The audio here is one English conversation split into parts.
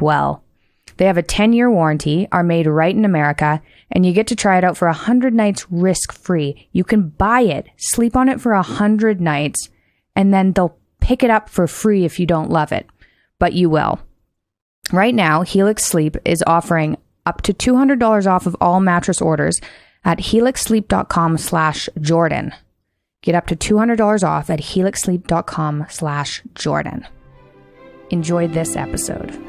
well. They have a 10-year warranty, are made right in America, and you get to try it out for 100 nights risk-free. You can buy it, sleep on it for 100 nights, and then they'll pick it up for free if you don't love it. But you will. Right now, Helix Sleep is offering up to $200 off of all mattress orders at helixsleep.com/Jordan. Get up to $200 off at helixsleep.com/Jordan. Enjoy this episode.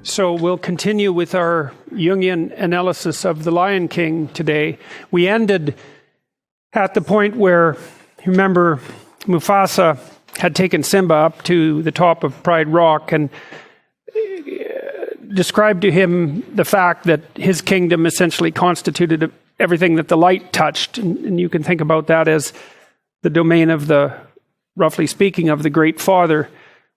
So we'll continue with our Jungian analysis of the Lion King today. We ended at the point where, remember, Mufasa had taken Simba up to the top of Pride Rock and described to him the fact that his kingdom essentially constituted everything that the light touched. And you can think about that as the domain of roughly speaking, of the Great Father,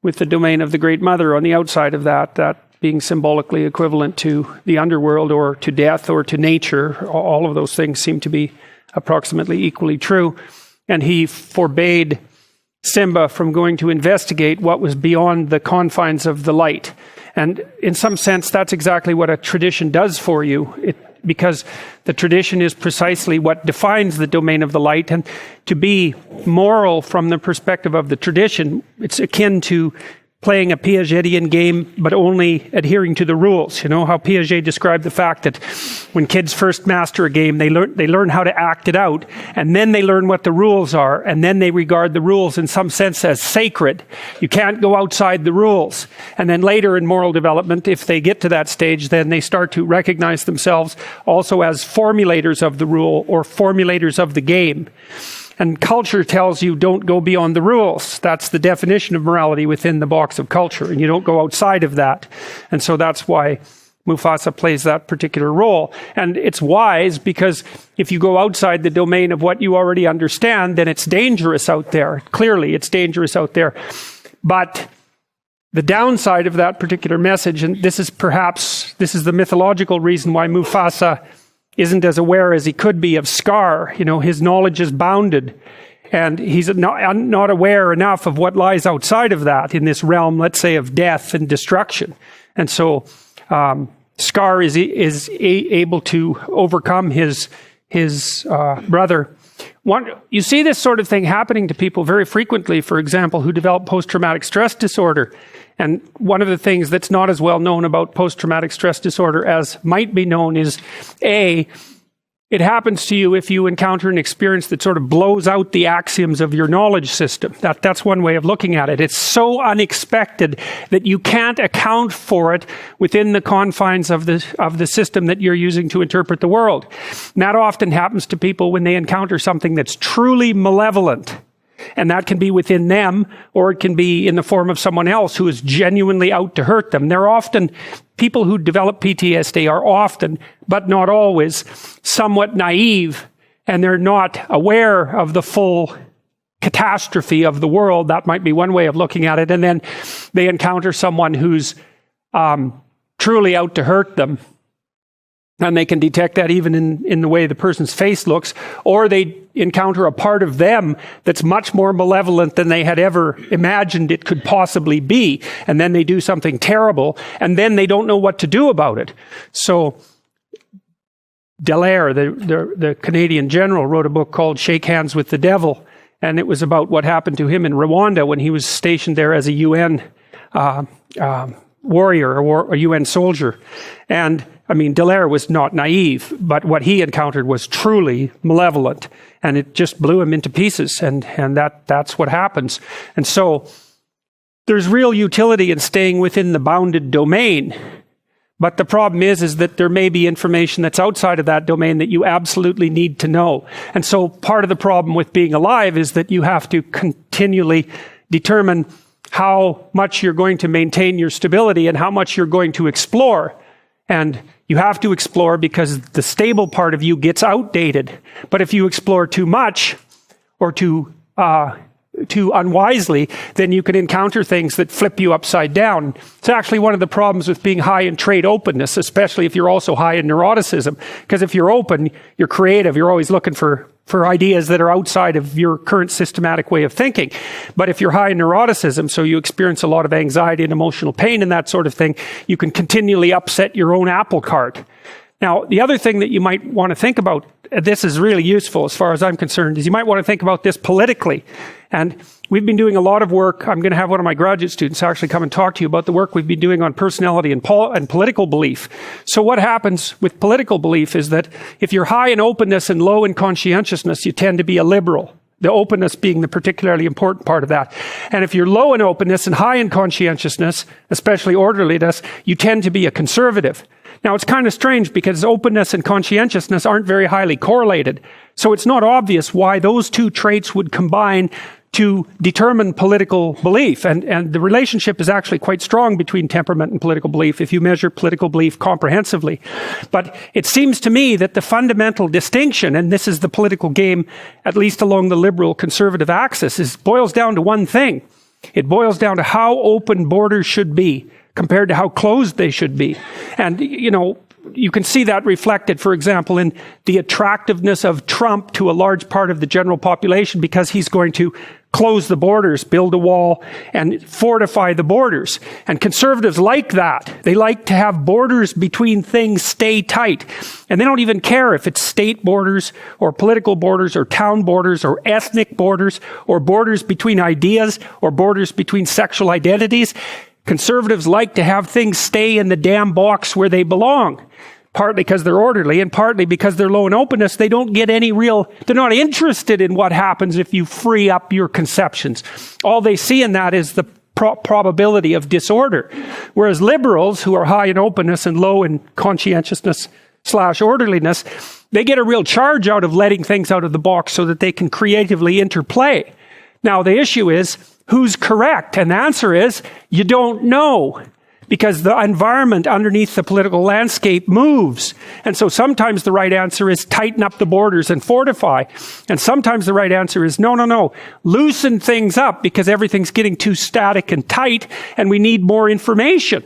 with the domain of the Great Mother on the outside of that being symbolically equivalent to the underworld or to death or to nature. All of those things seem to be approximately equally true. And he forbade Simba from going to investigate what was beyond the confines of the light. And in some sense, that's exactly what a tradition does for you, because the tradition is precisely what defines the domain of the light. And to be moral from the perspective of the tradition, it's akin to playing a Piagetian game, but only adhering to the rules. You know how Piaget described the fact that when kids first master a game, they learn how to act it out, and then they learn what the rules are, and then they regard the rules in some sense as sacred. You can't go outside the rules. And then later in moral development, if they get to that stage, then they start to recognize themselves also as formulators of the rule or formulators of the game. And culture tells you don't go beyond the rules. That's the definition of morality within the box of culture, and you don't go outside of that. And so that's why Mufasa plays that particular role. And it's wise because if you go outside the domain of what you already understand, then it's dangerous out there. Clearly, it's dangerous out there. But the downside of that particular message, and this is the mythological reason why Mufasa isn't as aware as he could be of Scar. You know, his knowledge is bounded, and he's not aware enough of what lies outside of that in this realm, let's say, of death and destruction. And so Scar is able to overcome his brother. You see this sort of thing happening to people very frequently, for example, who develop post-traumatic stress disorder. And one of the things that's not as well known about post-traumatic stress disorder as might be known is, A, it happens to you if you encounter an experience that sort of blows out the axioms of your knowledge system. That's one way of looking at it. It's so unexpected that you can't account for it within the confines of the system that you're using to interpret the world. And that often happens to people when they encounter something that's truly malevolent. And that can be within them, or it can be in the form of someone else who is genuinely out to hurt them. People who develop PTSD are often, but not always, somewhat naive, and they're not aware of the full catastrophe of the world. That might be one way of looking at it. And then they encounter someone who's truly out to hurt them. And they can detect that even in the way the person's face looks, or they encounter a part of them that's much more malevolent than they had ever imagined it could possibly be. And then they do something terrible, and then they don't know what to do about it. So Dallaire, the Canadian general, wrote a book called Shake Hands with the Devil, and it was about what happened to him in Rwanda when he was stationed there as a UN warrior or a UN soldier. And I mean, Dallaire was not naive, but what he encountered was truly malevolent, and it just blew him into pieces, and that's what happens. And so there's real utility in staying within the bounded domain, but the problem is that there may be information that's outside of that domain that you absolutely need to know. And so part of the problem with being alive is that you have to continually determine how much you're going to maintain your stability and how much you're going to explore. And you have to explore because the stable part of you gets outdated. But if you explore too much or too too unwisely, then you can encounter things that flip you upside down. It's actually one of the problems with being high in trait openness, especially if you're also high in neuroticism. Because if you're open, you're creative, you're always looking for ideas that are outside of your current systematic way of thinking. But if you're high in neuroticism, so you experience a lot of anxiety and emotional pain and that sort of thing, you can continually upset your own apple cart. Now, the other thing that you might want to think about, this is really useful as far as I'm concerned, is you might want to think about this politically. And we've been doing a lot of work. I'm going to have one of my graduate students actually come and talk to you about the work we've been doing on personality and political belief. So what happens with political belief is that if you're high in openness and low in conscientiousness, you tend to be a liberal. The openness being the particularly important part of that. And if you're low in openness and high in conscientiousness, especially orderliness, you tend to be a conservative. Now, it's kind of strange because openness and conscientiousness aren't very highly correlated. So it's not obvious why those two traits would combine to determine political belief. And the relationship is actually quite strong between temperament and political belief if you measure political belief comprehensively. But it seems to me that the fundamental distinction, and this is the political game, at least along the liberal conservative axis, boils down to one thing. It boils down to how open borders should be compared to how closed they should be. And, you can see that reflected, for example, in the attractiveness of Trump to a large part of the general population because he's going to close the borders, build a wall, and fortify the borders. And conservatives like that. They like to have borders between things stay tight. And they don't even care if it's state borders or political borders or town borders or ethnic borders or borders between ideas or borders between sexual identities. Conservatives like to have things stay in the damn box where they belong. Partly because they're orderly and partly because they're low in openness. They don't get they're not interested in what happens if you free up your conceptions. All they see in that is the probability of disorder. Whereas liberals, who are high in openness and low in conscientiousness / orderliness, they get a real charge out of letting things out of the box so that they can creatively interplay. Now, the issue is, who's correct? And the answer is, you don't know. Because the environment underneath the political landscape moves. And so sometimes the right answer is tighten up the borders and fortify. And sometimes the right answer is no. Loosen things up because everything's getting too static and tight and we need more information.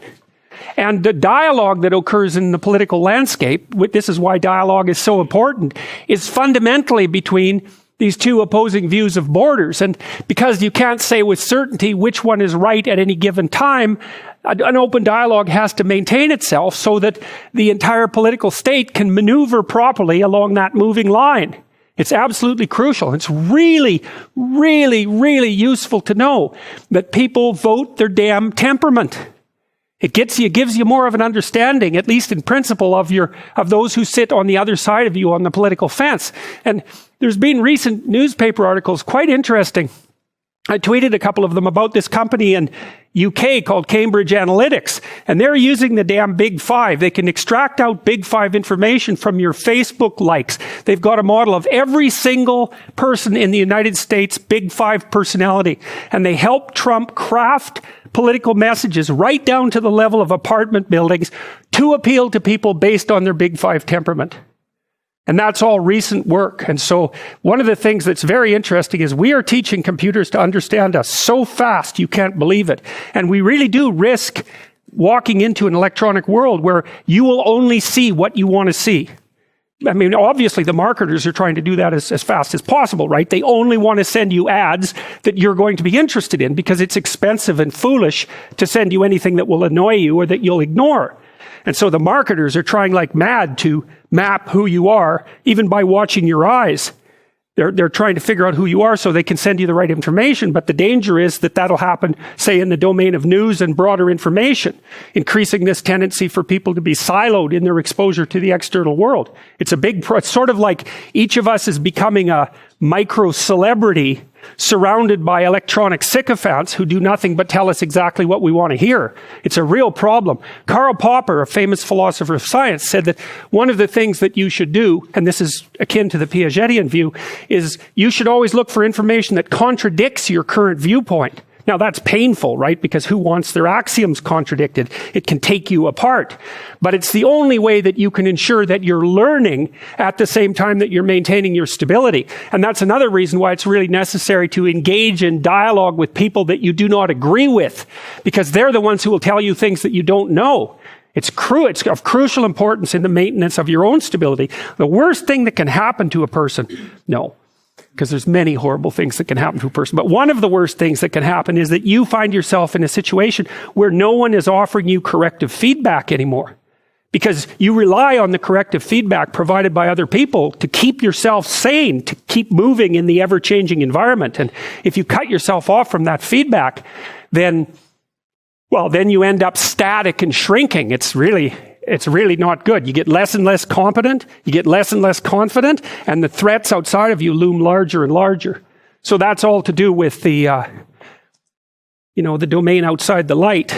And the dialogue that occurs in the political landscape, this is why dialogue is so important, is fundamentally between these two opposing views of borders. And because you can't say with certainty which one is right at any given time, an open dialogue has to maintain itself so that the entire political state can maneuver properly along that moving line. It's absolutely crucial. It's really, really, really useful to know that people vote their damn temperament. It gives you more of an understanding, at least in principle, of those who sit on the other side of you on the political fence. And there's been recent newspaper articles, quite interesting. I tweeted a couple of them about this company in UK called Cambridge Analytics, and they're using the damn Big Five. They can extract out Big Five information from your Facebook likes. They've got a model of every single person in the United States Big Five personality, and they help Trump craft political messages right down to the level of apartment buildings to appeal to people based on their Big Five temperament. And that's all recent work. And so one of the things that's very interesting is we are teaching computers to understand us so fast you can't believe it. And we really do risk walking into an electronic world where you will only see what you want to see. I mean, obviously the marketers are trying to do that as fast as possible, right? They only want to send you ads that you're going to be interested in because it's expensive and foolish to send you anything that will annoy you or that you'll ignore. And so the marketers are trying like mad to map who you are, even by watching your eyes. They're trying to figure out who you are so they can send you the right information. But the danger is that that'll happen, say, in the domain of news and broader information, increasing this tendency for people to be siloed in their exposure to the external world. It's sort of like each of us is becoming a micro celebrity surrounded by electronic sycophants who do nothing but tell us exactly what we want to hear. It's a real problem. Karl Popper, a famous philosopher of science, said that one of the things that you should do, and this is akin to the Piagetian view, is you should always look for information that contradicts your current viewpoint. Now that's painful, right? Because who wants their axioms contradicted? It can take you apart. But it's the only way that you can ensure that you're learning at the same time that you're maintaining your stability. And that's another reason why it's really necessary to engage in dialogue with people that you do not agree with, because they're the ones who will tell you things that you don't know. It's of crucial importance in the maintenance of your own stability. The worst thing that can happen to a person, because there's many horrible things that can happen to a person. But one of the worst things that can happen is that you find yourself in a situation where no one is offering you corrective feedback anymore, because you rely on the corrective feedback provided by other people to keep yourself sane, to keep moving in the ever-changing environment. And if you cut yourself off from that feedback, then you end up static and shrinking. It's really not good. You get less and less competent, you get less and less confident, and the threats outside of you loom larger and larger. So that's all to do with the domain outside the light.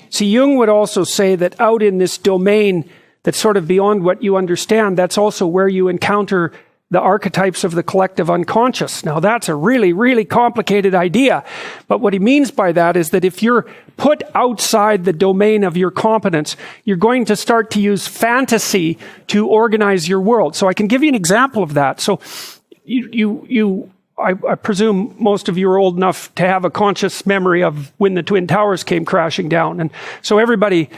See, Jung would also say that out in this domain that's sort of beyond what you understand, that's also where you encounter the archetypes of the collective unconscious. Now, that's a really, really complicated idea. But what he means by that is that if you're put outside the domain of your competence, you're going to start to use fantasy to organize your world. So I can give you an example of that. So I presume most of you are old enough to have a conscious memory of when the Twin Towers came crashing down. And so everybody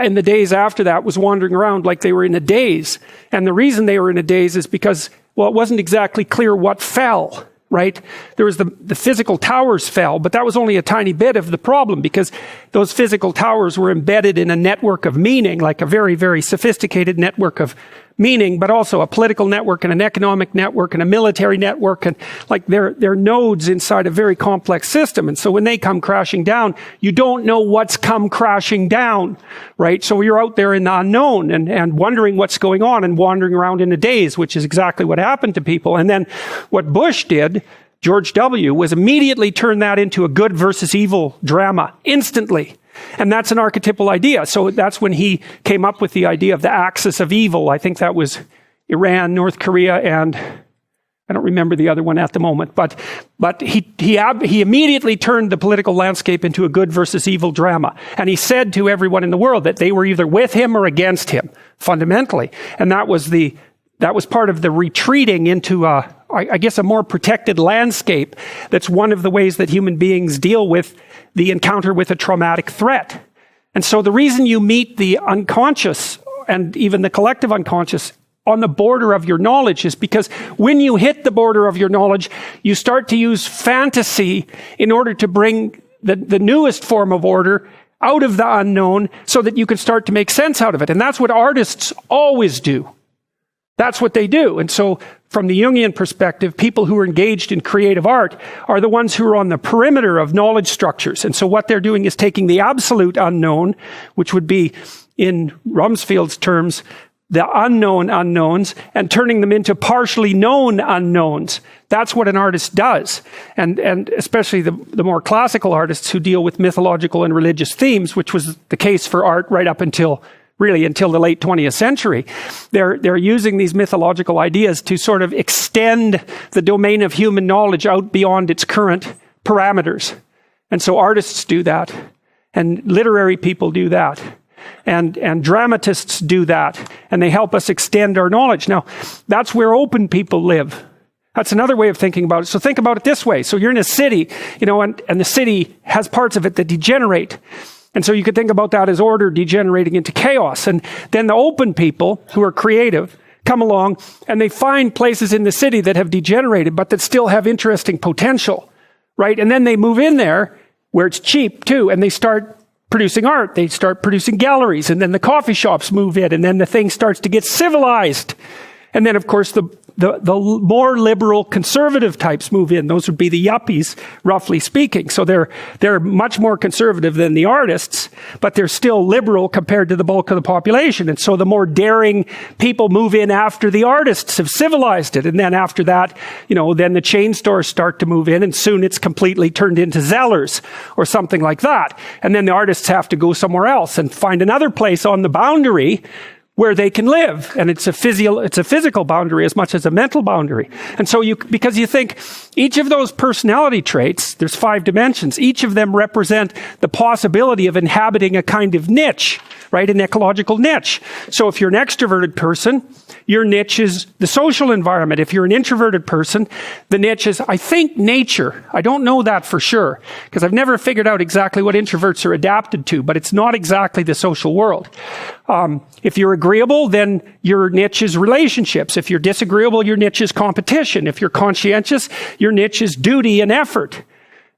in the days after that was wandering around like they were in a daze. And the reason they were in a daze is because, it wasn't exactly clear what fell, right? There was the physical towers fell, but that was only a tiny bit of the problem, because those physical towers were embedded in a network of meaning, like a very, very sophisticated network of meaning, but also a political network and an economic network and a military network, and like they're nodes inside a very complex system. And so when they come crashing down, you don't know what's come crashing down, right? So you're out there in the unknown and wondering what's going on and wandering around in a daze, which is exactly what happened to people. And then what Bush did, George W., was immediately turn that into a good versus evil drama instantly. And that's an archetypal idea. So that's when he came up with the idea of the axis of evil. I think that was Iran, North Korea, and I don't remember the other one at the moment. But he immediately turned the political landscape into a good versus evil drama. And he said to everyone in the world that they were either with him or against him, fundamentally. And that was part of the retreating into a more protected landscape. That's one of the ways that human beings deal with the encounter with a traumatic threat. And so the reason you meet the unconscious and even the collective unconscious on the border of your knowledge is because when you hit the border of your knowledge, you start to use fantasy in order to bring the newest form of order out of the unknown so that you can start to make sense out of it. And that's what artists always do. That's what they do. And so from the Jungian perspective, people who are engaged in creative art are the ones who are on the perimeter of knowledge structures. And so what they're doing is taking the absolute unknown, which would be, in Rumsfeld's terms, the unknown unknowns, and turning them into partially known unknowns. That's what an artist does. And especially the more classical artists who deal with mythological and religious themes, which was the case for art right up until the late 20th century. They're using these mythological ideas to sort of extend the domain of human knowledge out beyond its current parameters. And so artists do that, and literary people do that, and dramatists do that, and they help us extend our knowledge. Now, that's where open people live. That's another way of thinking about it. So think about it this way. So you're in a city, and the city has parts of it that degenerate. And so you could think about that as order degenerating into chaos. And then the open people who are creative come along and they find places in the city that have degenerated, but that still have interesting potential, right? And then they move in there where it's cheap too, and they start producing art. They start producing galleries, and then the coffee shops move in, and then the thing starts to get civilized. And then, of course, the more liberal conservative types move in. Those would be the yuppies, roughly speaking. So they're much more conservative than the artists, but they're still liberal compared to the bulk of the population. And so the more daring people move in after the artists have civilized it. And then after that, then the chain stores start to move in, and soon it's completely turned into Zellers or something like that. And then the artists have to go somewhere else and find another place on the boundary where they can live. And it's a physical boundary as much as a mental boundary. And so because you think each of those personality traits, there's 5 dimensions, each of them represent the possibility of inhabiting a kind of niche, right? An ecological niche. So if you're an extroverted person, your niche is the social environment. If you're an introverted person, the niche is, I think, nature. I don't know that for sure, because I've never figured out exactly what introverts are adapted to, but it's not exactly the social world. If you're agreeable, then your niche is relationships. If you're disagreeable, your niche is competition. If you're conscientious, your niche is duty and effort.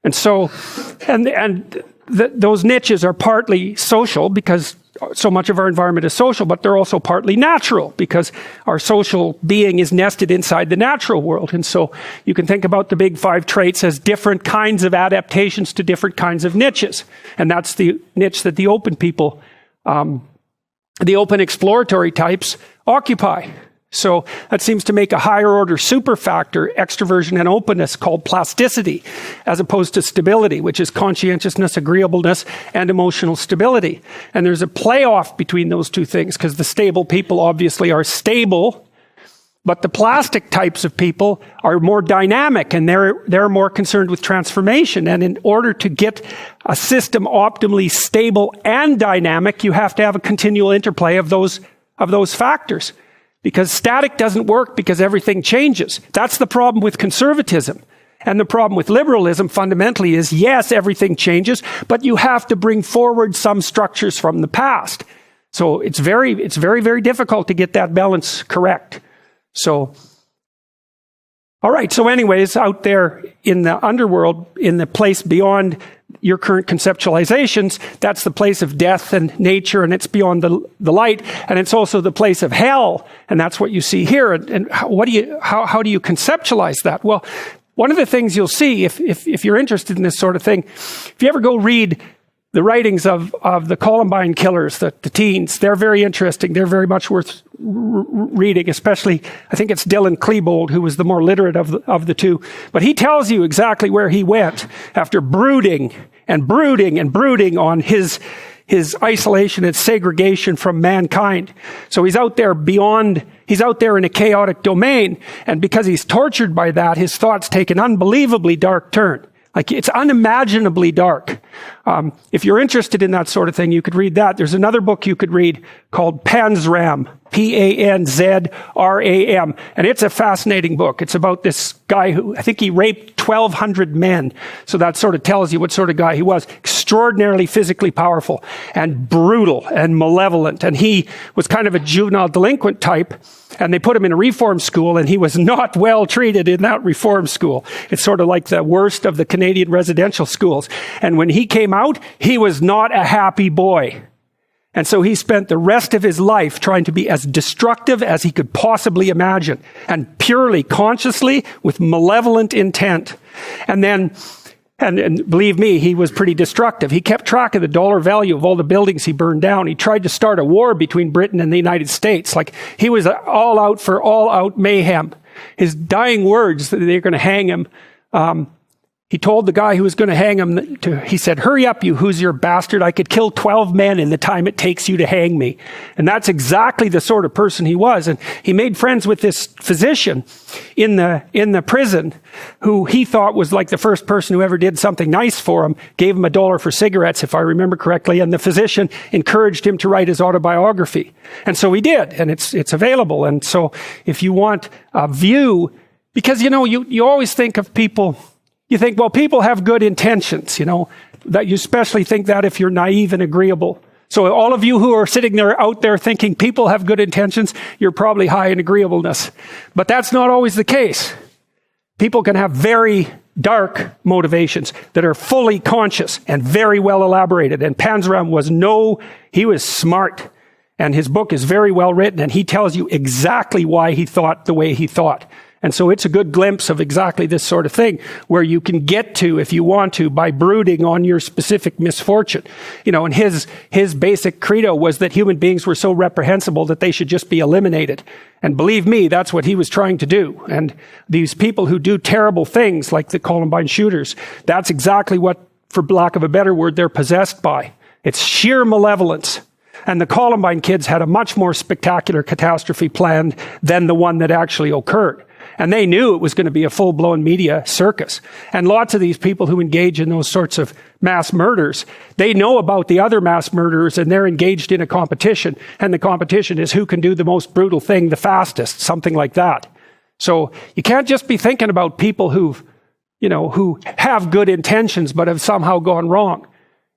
And so, those niches are partly social because so much of our environment is social, but they're also partly natural because our social being is nested inside the natural world. And so you can think about the big 5 traits as different kinds of adaptations to different kinds of niches. And that's the niche that the open people, the open exploratory types occupy. So that seems to make a higher order super factor, extroversion and openness, called plasticity, as opposed to stability, which is conscientiousness, agreeableness, and emotional stability. And there's a playoff between those two things, because the stable people obviously are stable, but the plastic types of people are more dynamic, and they're more concerned with transformation. And in order to get a system optimally stable and dynamic, you have to have a continual interplay of those factors. Because static doesn't work because everything changes. That's the problem with conservatism. And the problem with liberalism fundamentally is, yes, everything changes, but you have to bring forward some structures from the past. So it's very, very difficult to get that balance correct. So, all right. So anyways, out there in the underworld, in the place beyond your current conceptualizations, that's the place of death and nature, and it's beyond the light, and it's also the place of hell, and that's what you see here. And how do you conceptualize that? Well, one of the things you'll see if you're interested in this sort of thing, if you ever go read the writings of the Columbine killers, the teens, they're very interesting. They're very much worth reading, especially, I think it's Dylan Klebold, who was the more literate of the two. But he tells you exactly where he went after brooding on his isolation and segregation from mankind. So he's out there in a chaotic domain. And because he's tortured by that, his thoughts take an unbelievably dark turn. Like, it's unimaginably dark. If you're interested in that sort of thing, you could read that. There's another book you could read called Panzram, Panzram, and it's a fascinating book. It's about this guy who, I think he raped 1,200 men. So that sort of tells you what sort of guy he was. Extraordinarily physically powerful and brutal and malevolent. And he was kind of a juvenile delinquent type. And they put him in a reform school, and he was not well treated in that reform school. It's sort of like the worst of the Canadian residential schools. And when he came out, he was not a happy boy. And so he spent the rest of his life trying to be as destructive as he could possibly imagine, and purely, consciously, with malevolent intent. And then, and believe me, he was pretty destructive. He kept track of the dollar value of all the buildings he burned down. He tried to start a war between Britain and the United States. Like, he was all out mayhem. His dying words that they're going to hang him, he told the guy who was going to hang him, he said, "Hurry up, you Hoosier bastard. I could kill 12 men in the time it takes you to hang me." And that's exactly the sort of person he was. And he made friends with this physician in the prison, who he thought was like the first person who ever did something nice for him, gave him $1 for cigarettes, if I remember correctly. And the physician encouraged him to write his autobiography. And so he did, and it's available. And so if you want a view, because, you always think of people, you think, well, people have good intentions, that you especially think that if you're naive and agreeable. So all of you who are sitting there out there thinking people have good intentions, you're probably high in agreeableness. But that's not always the case. People can have very dark motivations that are fully conscious and very well elaborated. And Panzram he was smart. And his book is very well written, and he tells you exactly why he thought the way he thought. And so it's a good glimpse of exactly this sort of thing, where you can get to, if you want to, by brooding on your specific misfortune. And his basic credo was that human beings were so reprehensible that they should just be eliminated. And believe me, that's what he was trying to do. And these people who do terrible things, like the Columbine shooters, that's exactly what, for lack of a better word, they're possessed by. It's sheer malevolence. And the Columbine kids had a much more spectacular catastrophe planned than the one that actually occurred. And they knew it was going to be a full-blown media circus. And lots of these people who engage in those sorts of mass murders, they know about the other mass murderers, and they're engaged in a competition. And the competition is who can do the most brutal thing the fastest, something like that. So you can't just be thinking about people who have good intentions but have somehow gone wrong.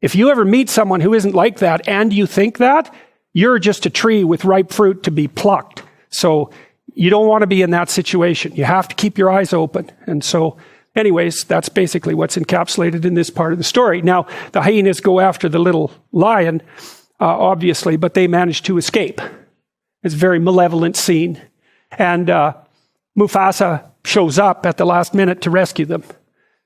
If you ever meet someone who isn't like that and you think that, you're just a tree with ripe fruit to be plucked. So you don't want to be in that situation. You have to keep your eyes open. And so, anyways, that's basically what's encapsulated in this part of the story. Now, the hyenas go after the little lion, obviously, but they manage to escape. It's a very malevolent scene. And Mufasa shows up at the last minute to rescue them.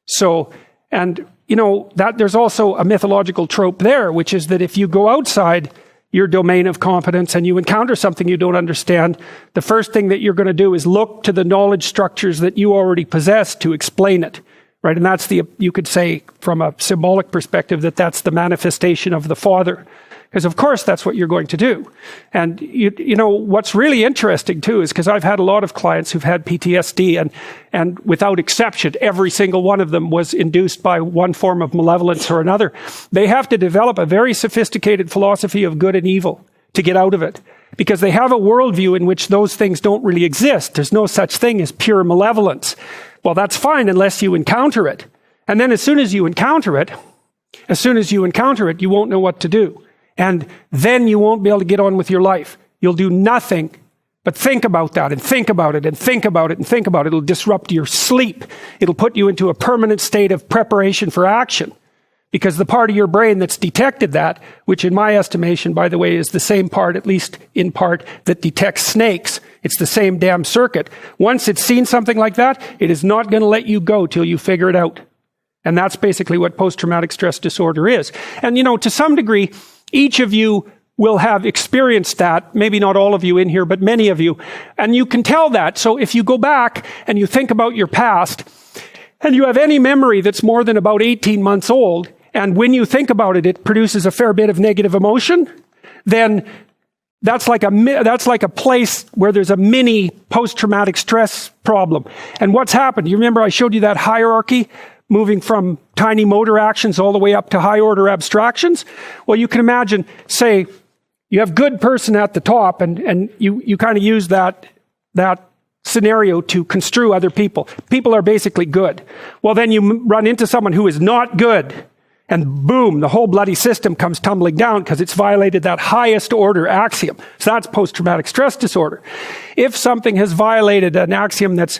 So, and that there's also a mythological trope there, which is that if you go outside your domain of competence and you encounter something you don't understand, the first thing that you're going to do is look to the knowledge structures that you already possess to explain it, right? And that's you could say from a symbolic perspective that that's the manifestation of the Father. Because of course that's what you're going to do. And what's really interesting too is because I've had a lot of clients who've had PTSD and without exception, every single one of them was induced by one form of malevolence or another. They have to develop a very sophisticated philosophy of good and evil to get out of it. Because they have a worldview in which those things don't really exist. There's no such thing as pure malevolence. Well, that's fine unless you encounter it. And then as soon as you encounter it, you won't know what to do. And then you won't be able to get on with your life. You'll do nothing but think about that and think about it and think about it and think about it. It'll disrupt your sleep. It'll put you into a permanent state of preparation for action. Because the part of your brain that's detected that, which in my estimation, by the way, is the same part, at least in part, that detects snakes. It's the same damn circuit. Once it's seen something like that, it is not going to let you go till you figure it out. And that's basically what post-traumatic stress disorder is. And, to some degree, each of you will have experienced that, maybe not all of you in here, but many of you, and you can tell that. So if you go back and you think about your past, and you have any memory that's more than about 18 months old, and when you think about it, it produces a fair bit of negative emotion, then that's like a place where there's a mini post-traumatic stress problem. And what's happened? You remember I showed you that hierarchy? Moving from tiny motor actions all the way up to high-order abstractions? Well, you can imagine, say, you have good person at the top, and you kind of use that scenario to construe other people. People are basically good. Well, then you run into someone who is not good, and boom, the whole bloody system comes tumbling down because it's violated that highest order axiom. So that's post-traumatic stress disorder. If something has violated an axiom that's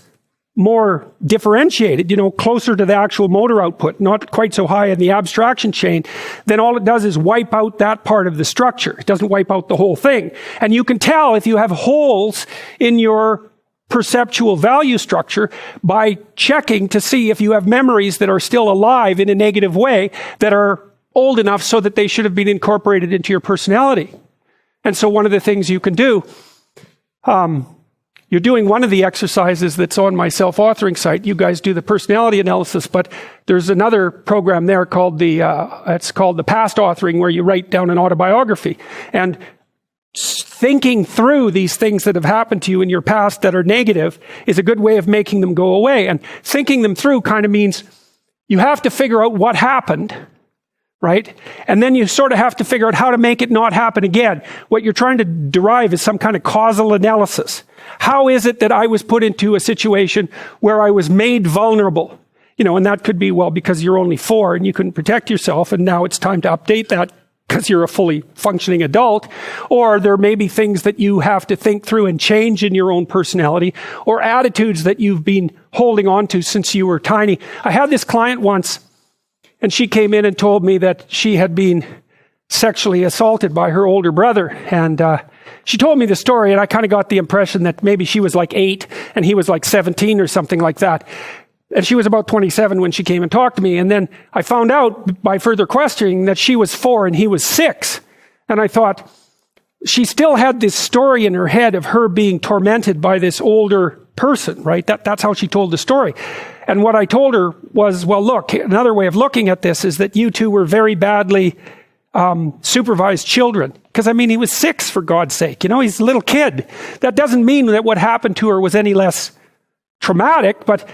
more differentiated, closer to the actual motor output, not quite so high in the abstraction chain, then all it does is wipe out that part of the structure. It doesn't wipe out the whole thing. And you can tell if you have holes in your perceptual value structure by checking to see if you have memories that are still alive in a negative way that are old enough so that they should have been incorporated into your personality. And so one of the things you can do, you're doing one of the exercises that's on my self-authoring site. You guys do the personality analysis, but there's another program there called it's called the past authoring, where you write down an autobiography. And thinking through these things that have happened to you in your past that are negative is a good way of making them go away. And thinking them through kind of means you have to figure out what happened, right? And then you sort of have to figure out how to make it not happen again. What you're trying to derive is some kind of causal analysis. How is it that I was put into a situation where I was made vulnerable? And that could be, well, because you're only 4 and you couldn't protect yourself, and now it's time to update that because you're a fully functioning adult. Or there may be things that you have to think through and change in your own personality, or attitudes that you've been holding on to since you were tiny. I had this client once, and she came in and told me that she had been sexually assaulted by her older brother. And she told me the story, and I kind of got the impression that maybe she was like 8 and he was like 17 or something like that. And she was about 27 when she came and talked to me. And then I found out by further questioning that she was 4 and he was 6. And I thought, she still had this story in her head of her being tormented by this older person, right? That's how she told the story. And what I told her was, well, look, another way of looking at this is that you two were very badly supervised children, Because, I mean, he was 6, for God's sake. You know, he's a little kid. That doesn't mean that what happened to her was any less traumatic, but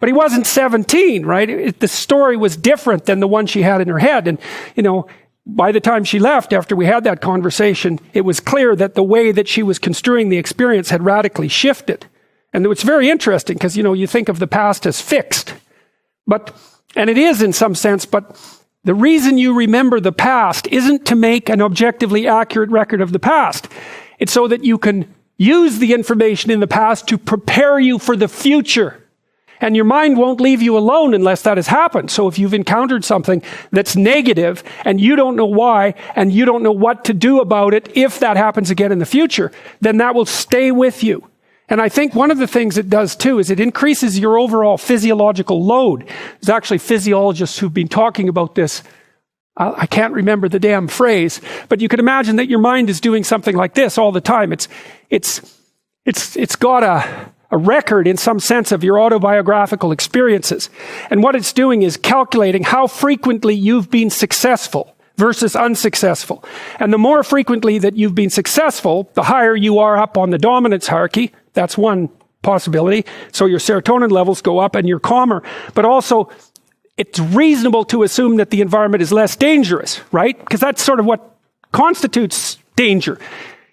he wasn't 17, right? The story was different than the one she had in her head. And, you know, by the time she left, after we had that conversation, it was clear that the way that she was construing the experience had radically shifted. And it's very interesting because, you know, you think of the past as fixed. And it is in some sense, but the reason you remember the past isn't to make an objectively accurate record of the past. It's so that you can use the information in the past to prepare you for the future. And your mind won't leave you alone unless that has happened. So if you've encountered something that's negative and you don't know why and you don't know what to do about it if that happens again in the future, then that will stay with you. And I think one of the things it does too is it increases your overall physiological load. There's actually physiologists who've been talking about this. I can't remember the damn phrase, but you can imagine that your mind is doing something like this all the time. It's got a record in some sense of your autobiographical experiences. And what it's doing is calculating how frequently you've been successful versus unsuccessful. And the more frequently that you've been successful, the higher you are up on the dominance hierarchy. That's one possibility. So your serotonin levels go up and you're calmer. But also, it's reasonable to assume that the environment is less dangerous, right? Because that's sort of what constitutes danger.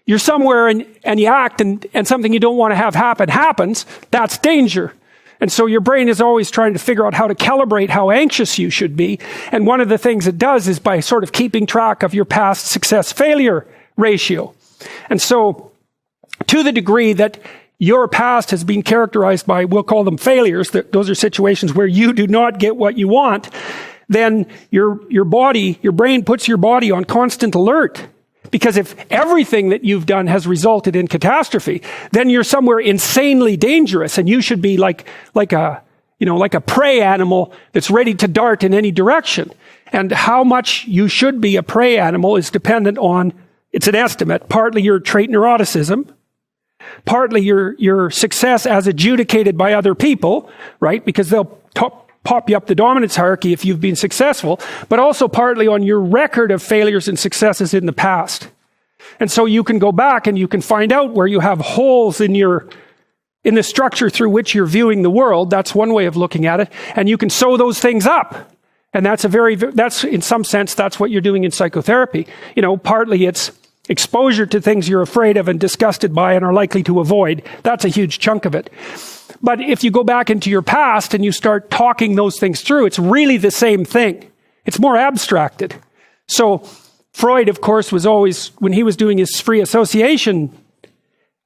You're somewhere and you act and something you don't want to have happen happens, that's danger. And so your brain is always trying to figure out how to calibrate how anxious you should be. And one of the things it does is by sort of keeping track of your past success-failure ratio. And so to the degree that your past has been characterized by, we'll call them failures, those are situations where you do not get what you want, then your brain puts your body on constant alert. Because if everything that you've done has resulted in catastrophe, then you're somewhere insanely dangerous, and you should be like a prey animal that's ready to dart in any direction. And how much you should be a prey animal is dependent on, it's an estimate, partly your trait neuroticism, partly your success as adjudicated by other people, right? Because they'll pop you up the dominance hierarchy if you've been successful, but also partly on your record of failures and successes in the past. And so you can go back and you can find out where you have holes in the structure through which you're viewing the world. That's one way of looking at it. And you can sew those things up. And that's in some sense, that's what you're doing in psychotherapy. You know, partly it's exposure to things you're afraid of and disgusted by and are likely to avoid. That's a huge chunk of it. But if you go back into your past and you start talking those things through, it's really the same thing. It's more abstracted. So Freud, of course, was always, when he was doing his free association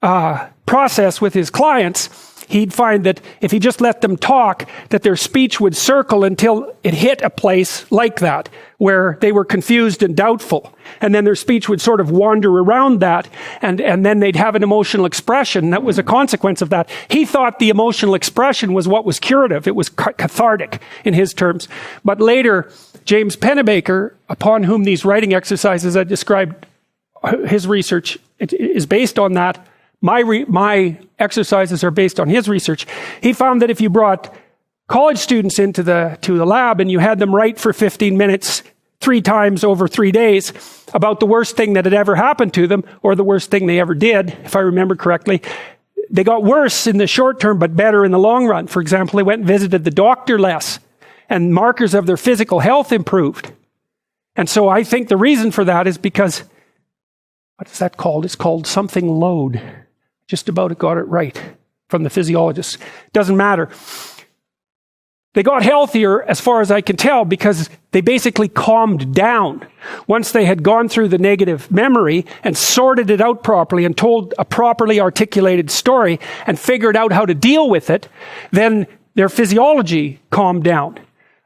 process with his clients, he'd find that if he just let them talk, that their speech would circle until it hit a place like that, where they were confused and doubtful. And then their speech would sort of wander around that, and then they'd have an emotional expression that was a consequence of that. He thought the emotional expression was what was curative. It was cathartic in his terms. But later, James Pennebaker, upon whom these writing exercises I described, his research is based on that. My exercises are based on his research. He found that if you brought college students to the lab and you had them write for 15 minutes 3 times over 3 days about the worst thing that had ever happened to them, or the worst thing they ever did, if I remember correctly, they got worse in the short term but better in the long run. For example, they went and visited the doctor less, and markers of their physical health improved. And so I think the reason for that is because, what is that called? It's called something load. Just about got it right from the physiologists. Doesn't matter. They got healthier, as far as I can tell, because they basically calmed down. Once they had gone through the negative memory and sorted it out properly and told a properly articulated story and figured out how to deal with it, then their physiology calmed down.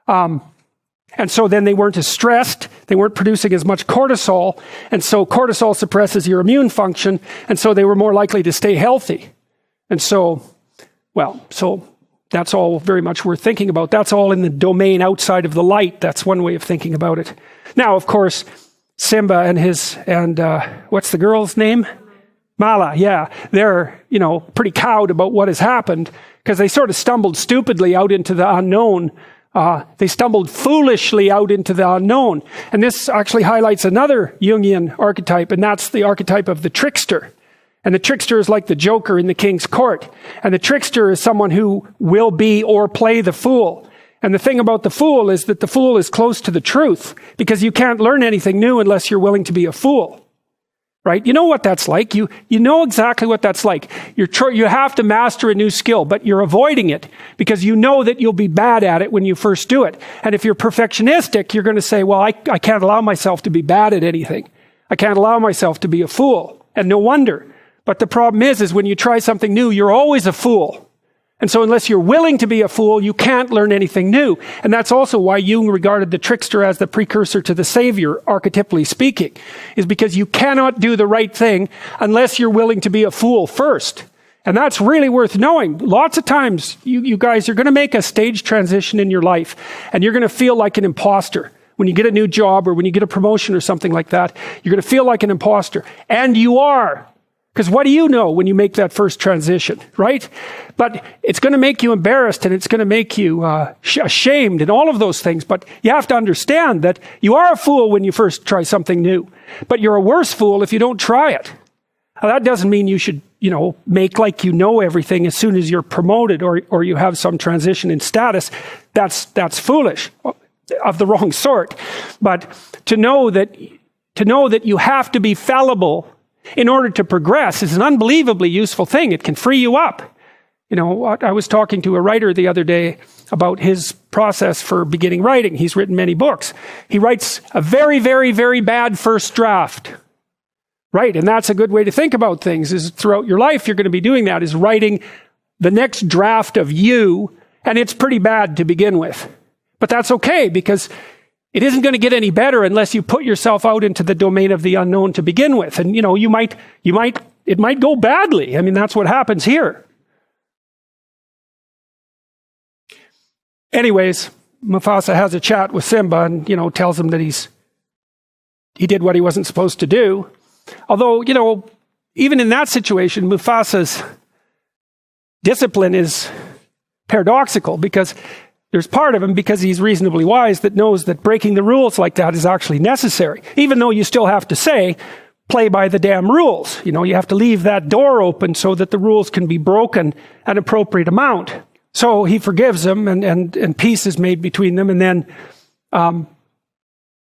And so then they weren't as stressed, they weren't producing as much cortisol, and so cortisol suppresses your immune function, and so they were more likely to stay healthy. And so that's all very much worth thinking about. That's all in the domain outside of the light. That's one way of thinking about it. Now, of course, Simba and what's the girl's name? Mala, yeah. They're, pretty cowed about what has happened, because they sort of stumbled stupidly out into the unknown They stumbled foolishly out into the unknown. And this actually highlights another Jungian archetype, and that's the archetype of the trickster. And the trickster is like the Joker in the king's court. And the trickster is someone who will be or play the fool. And the thing about the fool is that the fool is close to the truth, because you can't learn anything new unless you're willing to be a fool. Right? You know what that's like. You know exactly what that's like. You have to master a new skill, but you're avoiding it because you know that you'll be bad at it when you first do it. And if you're perfectionistic, you're going to say, well, I can't allow myself to be bad at anything. I can't allow myself to be a fool. And no wonder. But the problem is when you try something new, you're always a fool. And so unless you're willing to be a fool, you can't learn anything new. And that's also why Jung regarded the trickster as the precursor to the savior, archetypally speaking, is because you cannot do the right thing unless you're willing to be a fool first. And that's really worth knowing. Lots of times, you guys are going to make a stage transition in your life, and you're going to feel like an imposter. When you get a new job or when you get a promotion or something like that, you're going to feel like an imposter. And you are. Because what do you know when you make that first transition, right? But it's going to make you embarrassed, and it's going to make you ashamed and all of those things. But you have to understand that you are a fool when you first try something new. But you're a worse fool if you don't try it. Now, that doesn't mean you should, make like you know everything as soon as you're promoted or you have some transition in status. That's foolish, of the wrong sort. But to know that you have to be fallible in order to progress is an unbelievably useful thing. It can free you up. I was talking to a writer the other day about his process for beginning writing. He's written many books. He writes a very, very, very bad first draft. Right? And that's a good way to think about things, is throughout your life, you're going to be doing that, is writing the next draft of you, and it's pretty bad to begin with. But that's okay, because it isn't going to get any better unless you put yourself out into the domain of the unknown to begin with. And, it might go badly. I mean, that's what happens here. Anyways, Mufasa has a chat with Simba and, tells him that he did what he wasn't supposed to do. Although, even in that situation, Mufasa's discipline is paradoxical, because there's part of him, because he's reasonably wise, that knows that breaking the rules like that is actually necessary. Even though you still have to say, play by the damn rules. You have to leave that door open so that the rules can be broken an appropriate amount. So he forgives him, and peace is made between them, and then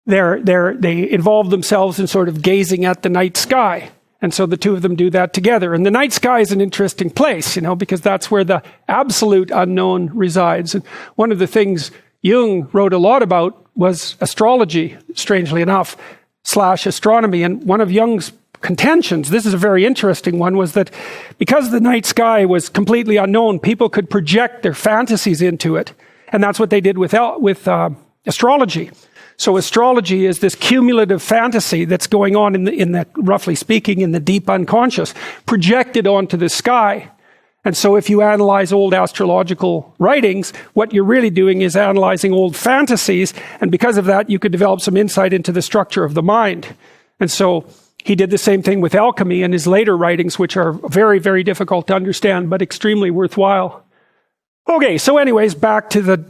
they involve themselves in sort of gazing at the night sky. And so the two of them do that together. And the night sky is an interesting place, because that's where the absolute unknown resides. And one of the things Jung wrote a lot about was astrology, strangely enough, / astronomy. And one of Jung's contentions, this is a very interesting one, was that because the night sky was completely unknown, people could project their fantasies into it. And that's what they did with astrology. So astrology is this cumulative fantasy that's going on in the, roughly speaking, in the deep unconscious, projected onto the sky. And so if you analyze old astrological writings, what you're really doing is analyzing old fantasies. And because of that, you could develop some insight into the structure of the mind. And so he did the same thing with alchemy in his later writings, which are very, very difficult to understand, but extremely worthwhile. Okay, so anyways, back to the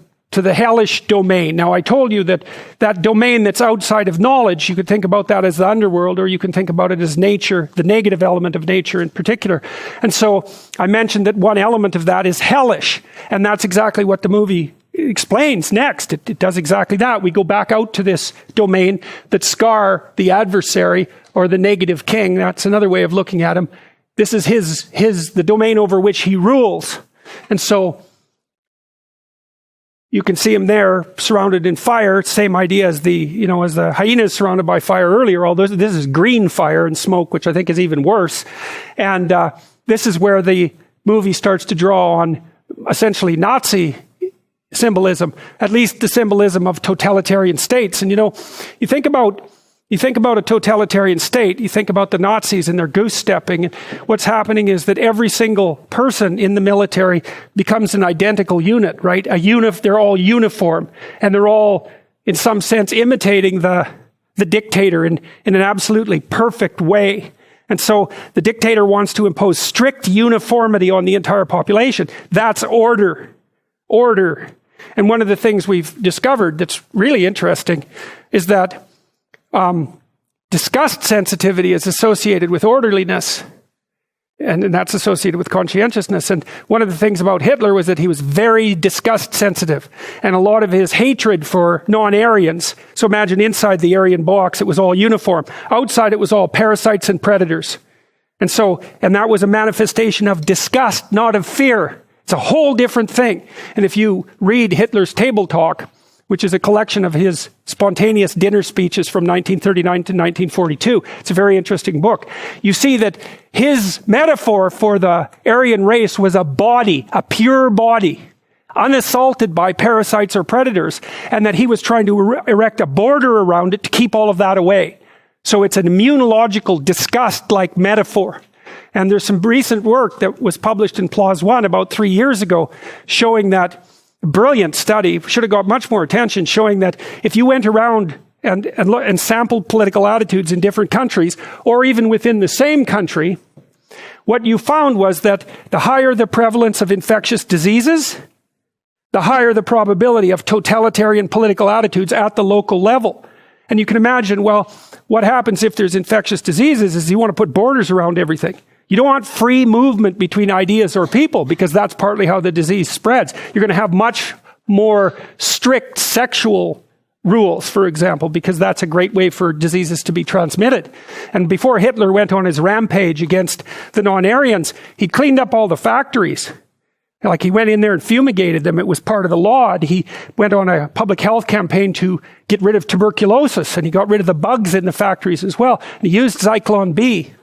hellish domain. Now, I told you that domain that's outside of knowledge, you could think about that as the underworld, or you can think about it as nature, the negative element of nature in particular. And so I mentioned that one element of that is hellish, and that's exactly what the movie explains next. It does exactly that. We go back out to this domain that Scar, the adversary, or the negative king, that's another way of looking at him. This is the domain over which he rules. And so you can see him there, surrounded in fire. Same idea as the hyenas surrounded by fire earlier, although this is green fire and smoke, which I think is even worse. And this is where the movie starts to draw on essentially Nazi symbolism, at least the symbolism of totalitarian states. And you think about a totalitarian state, you think about the Nazis and their goose stepping. And what's happening is that every single person in the military becomes an identical unit, right? They're all uniform, and they're all, in some sense, imitating the dictator in an absolutely perfect way. And so the dictator wants to impose strict uniformity on the entire population. That's order. Order. And one of the things we've discovered that's really interesting is that disgust sensitivity is associated with orderliness, and that's associated with conscientiousness. And one of the things about Hitler was that he was very disgust sensitive, and a lot of his hatred for non-Aryans. So imagine inside the Aryan box, it was all uniform. Outside, it was all parasites and predators. And that was a manifestation of disgust, not of fear. It's a whole different thing. And if you read Hitler's Table Talk, which is a collection of his spontaneous dinner speeches from 1939 to 1942. It's a very interesting book. You see that his metaphor for the Aryan race was a body, a pure body, unassaulted by parasites or predators, and that he was trying to erect a border around it to keep all of that away. So it's an immunological disgust-like metaphor. And there's some recent work that was published in PLOS One about 3 years ago showing that brilliant study, should have got much more attention, showing that if you went around and sampled political attitudes in different countries, or even within the same country, what you found was that the higher the prevalence of infectious diseases, the higher the probability of totalitarian political attitudes at the local level. And you can imagine, well, what happens if there's infectious diseases is you want to put borders around everything. You don't want free movement between ideas or people, because that's partly how the disease spreads. You're going to have much more strict sexual rules, for example, because that's a great way for diseases to be transmitted. And before Hitler went on his rampage against the non-Aryans, he cleaned up all the factories. Like, he went in there and fumigated them. It was part of the law. He went on a public health campaign to get rid of tuberculosis, and he got rid of the bugs in the factories as well. And he used Zyklon B.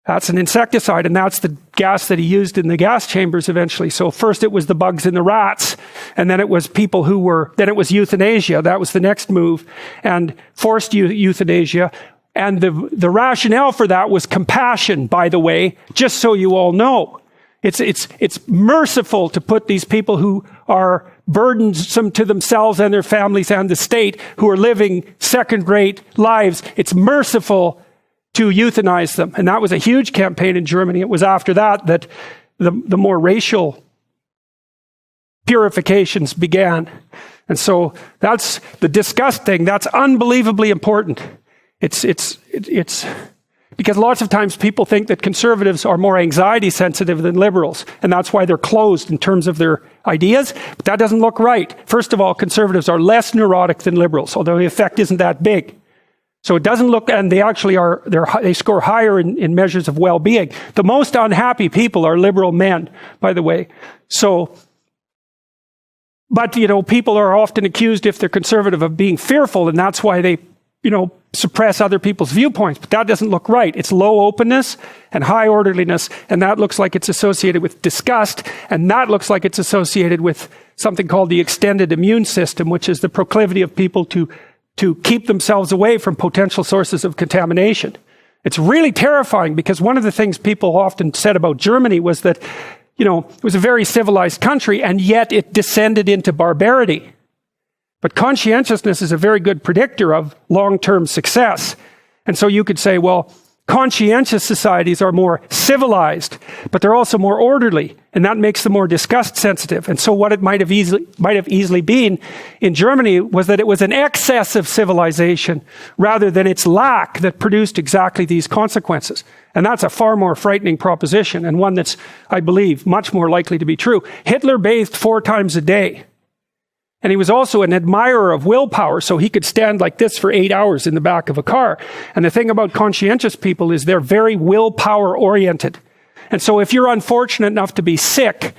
That's an insecticide, and that's the gas that he used in the gas chambers eventually. So first it was the bugs in the rats, and then it was then it was euthanasia. That was the next move, and forced euthanasia. And the rationale for that was compassion, by the way, just so you all know. It's merciful to put these people who are burdensome to themselves and their families and the state, who are living second-rate lives. It's merciful to euthanize them. And that was a huge campaign in Germany. It was after that that the more racial purifications began. And so that's the disgust thing. That's unbelievably important. It's because lots of times people think that conservatives are more anxiety sensitive than liberals, and that's why they're closed in terms of their ideas. But that doesn't look right. First of all, conservatives are less neurotic than liberals, although the effect isn't that big. So it doesn't look, and they actually are, they score higher in measures of well-being. The most unhappy people are liberal men, by the way. So, but, people are often accused, if they're conservative, of being fearful, and that's why they, suppress other people's viewpoints. But that doesn't look right. It's low openness and high orderliness, and that looks like it's associated with disgust, and that looks like it's associated with something called the extended immune system, which is the proclivity of people to keep themselves away from potential sources of contamination. It's really terrifying, because one of the things people often said about Germany was that, it was a very civilized country, and yet it descended into barbarity. But conscientiousness is a very good predictor of long-term success. And so you could say, well, conscientious societies are more civilized, but they're also more orderly, and that makes them more disgust sensitive. And so what it might have easily been in Germany was that it was an excess of civilization rather than its lack that produced exactly these consequences. And that's a far more frightening proposition, and one that's, I believe, much more likely to be true. Hitler bathed 4 times a day. And he was also an admirer of willpower, so he could stand like this for 8 hours in the back of a car. And the thing about conscientious people is they're very willpower oriented. And so if you're unfortunate enough to be sick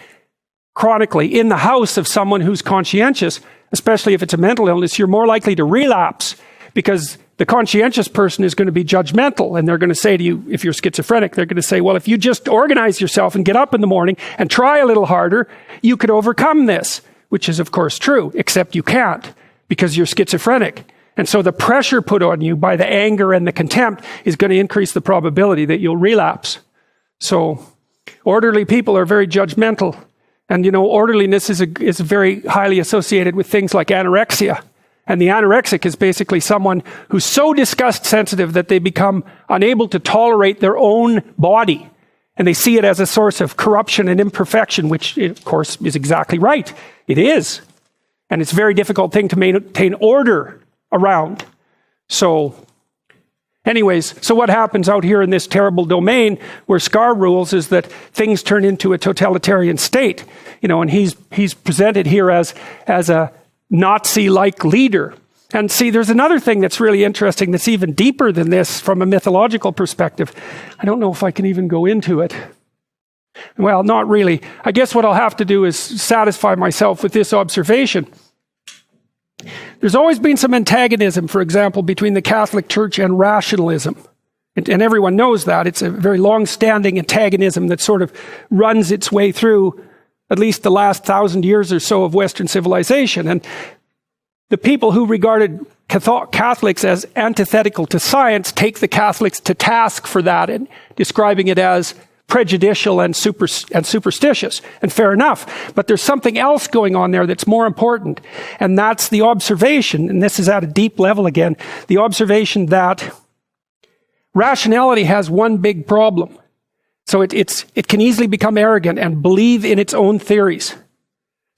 chronically in the house of someone who's conscientious, especially if it's a mental illness, you're more likely to relapse, because the conscientious person is going to be judgmental, and they're going to say to you, if you're schizophrenic, they're going to say, well, if you just organize yourself and get up in the morning and try a little harder, you could overcome this. Which is, of course, true, except you can't, because you're schizophrenic. And so the pressure put on you by the anger and the contempt is going to increase the probability that you'll relapse. So orderly people are very judgmental. And, orderliness is very highly associated with things like anorexia. And the anorexic is basically someone who's so disgust sensitive that they become unable to tolerate their own body. And they see it as a source of corruption and imperfection, which, of course, is exactly right. It is. And it's a very difficult thing to maintain order around. So anyways, so what happens out here in this terrible domain where Scar rules is that things turn into a totalitarian state. And he's presented here as a Nazi-like leader. And see, there's another thing that's really interesting that's even deeper than this from a mythological perspective. I don't know if I can even go into it. Well, not really. I guess what I'll have to do is satisfy myself with this observation. There's always been some antagonism, for example, between the Catholic Church and rationalism. And everyone knows that. It's a very long-standing antagonism that sort of runs its way through at least the last 1,000 years or so of Western civilization. And the people who regarded Catholics as antithetical to science take the Catholics to task for that and describing it as prejudicial and superstitious. And fair enough. But there's something else going on there that's more important. And that's the observation, and this is at a deep level again, the observation that rationality has one big problem. So it can easily become arrogant and believe in its own theories.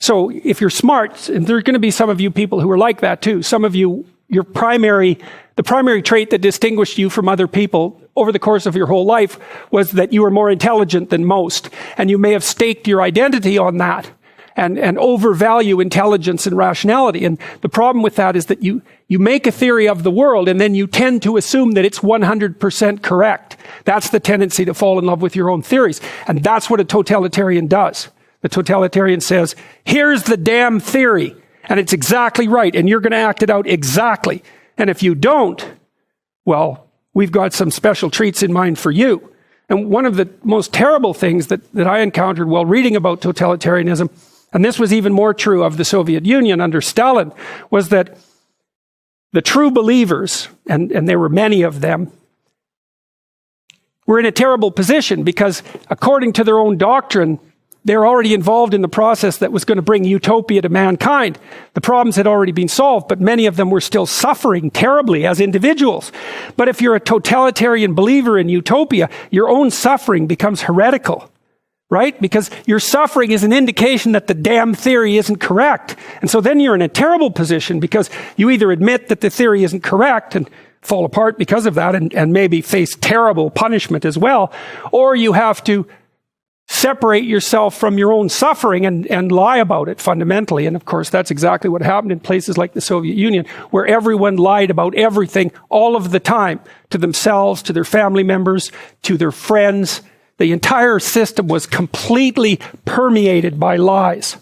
So if you're smart, and there are going to be some of you people who are like that too, some of you, the primary trait that distinguished you from other people over the course of your whole life was that you were more intelligent than most. And you may have staked your identity on that and overvalue intelligence and rationality. And the problem with that is that you make a theory of the world and then you tend to assume that it's 100% correct. That's the tendency to fall in love with your own theories. And that's what a totalitarian does. The totalitarian says, here's the damn theory, and it's exactly right, and you're going to act it out exactly. And if you don't, well, we've got some special treats in mind for you. And one of the most terrible things that I encountered while reading about totalitarianism, and this was even more true of the Soviet Union under Stalin, was that the true believers, and there were many of them, were in a terrible position because according to their own doctrine, they're already involved in the process that was going to bring utopia to mankind. The problems had already been solved, but many of them were still suffering terribly as individuals. But if you're a totalitarian believer in utopia, your own suffering becomes heretical, right? Because your suffering is an indication that the damn theory isn't correct. And so then you're in a terrible position because you either admit that the theory isn't correct and fall apart because of that and maybe face terrible punishment as well, or you have to separate yourself from your own suffering and lie about it fundamentally. And of course, that's exactly what happened in places like the Soviet Union, where everyone lied about everything all of the time, to themselves, to their family members, to their friends. The entire system was completely permeated by lies.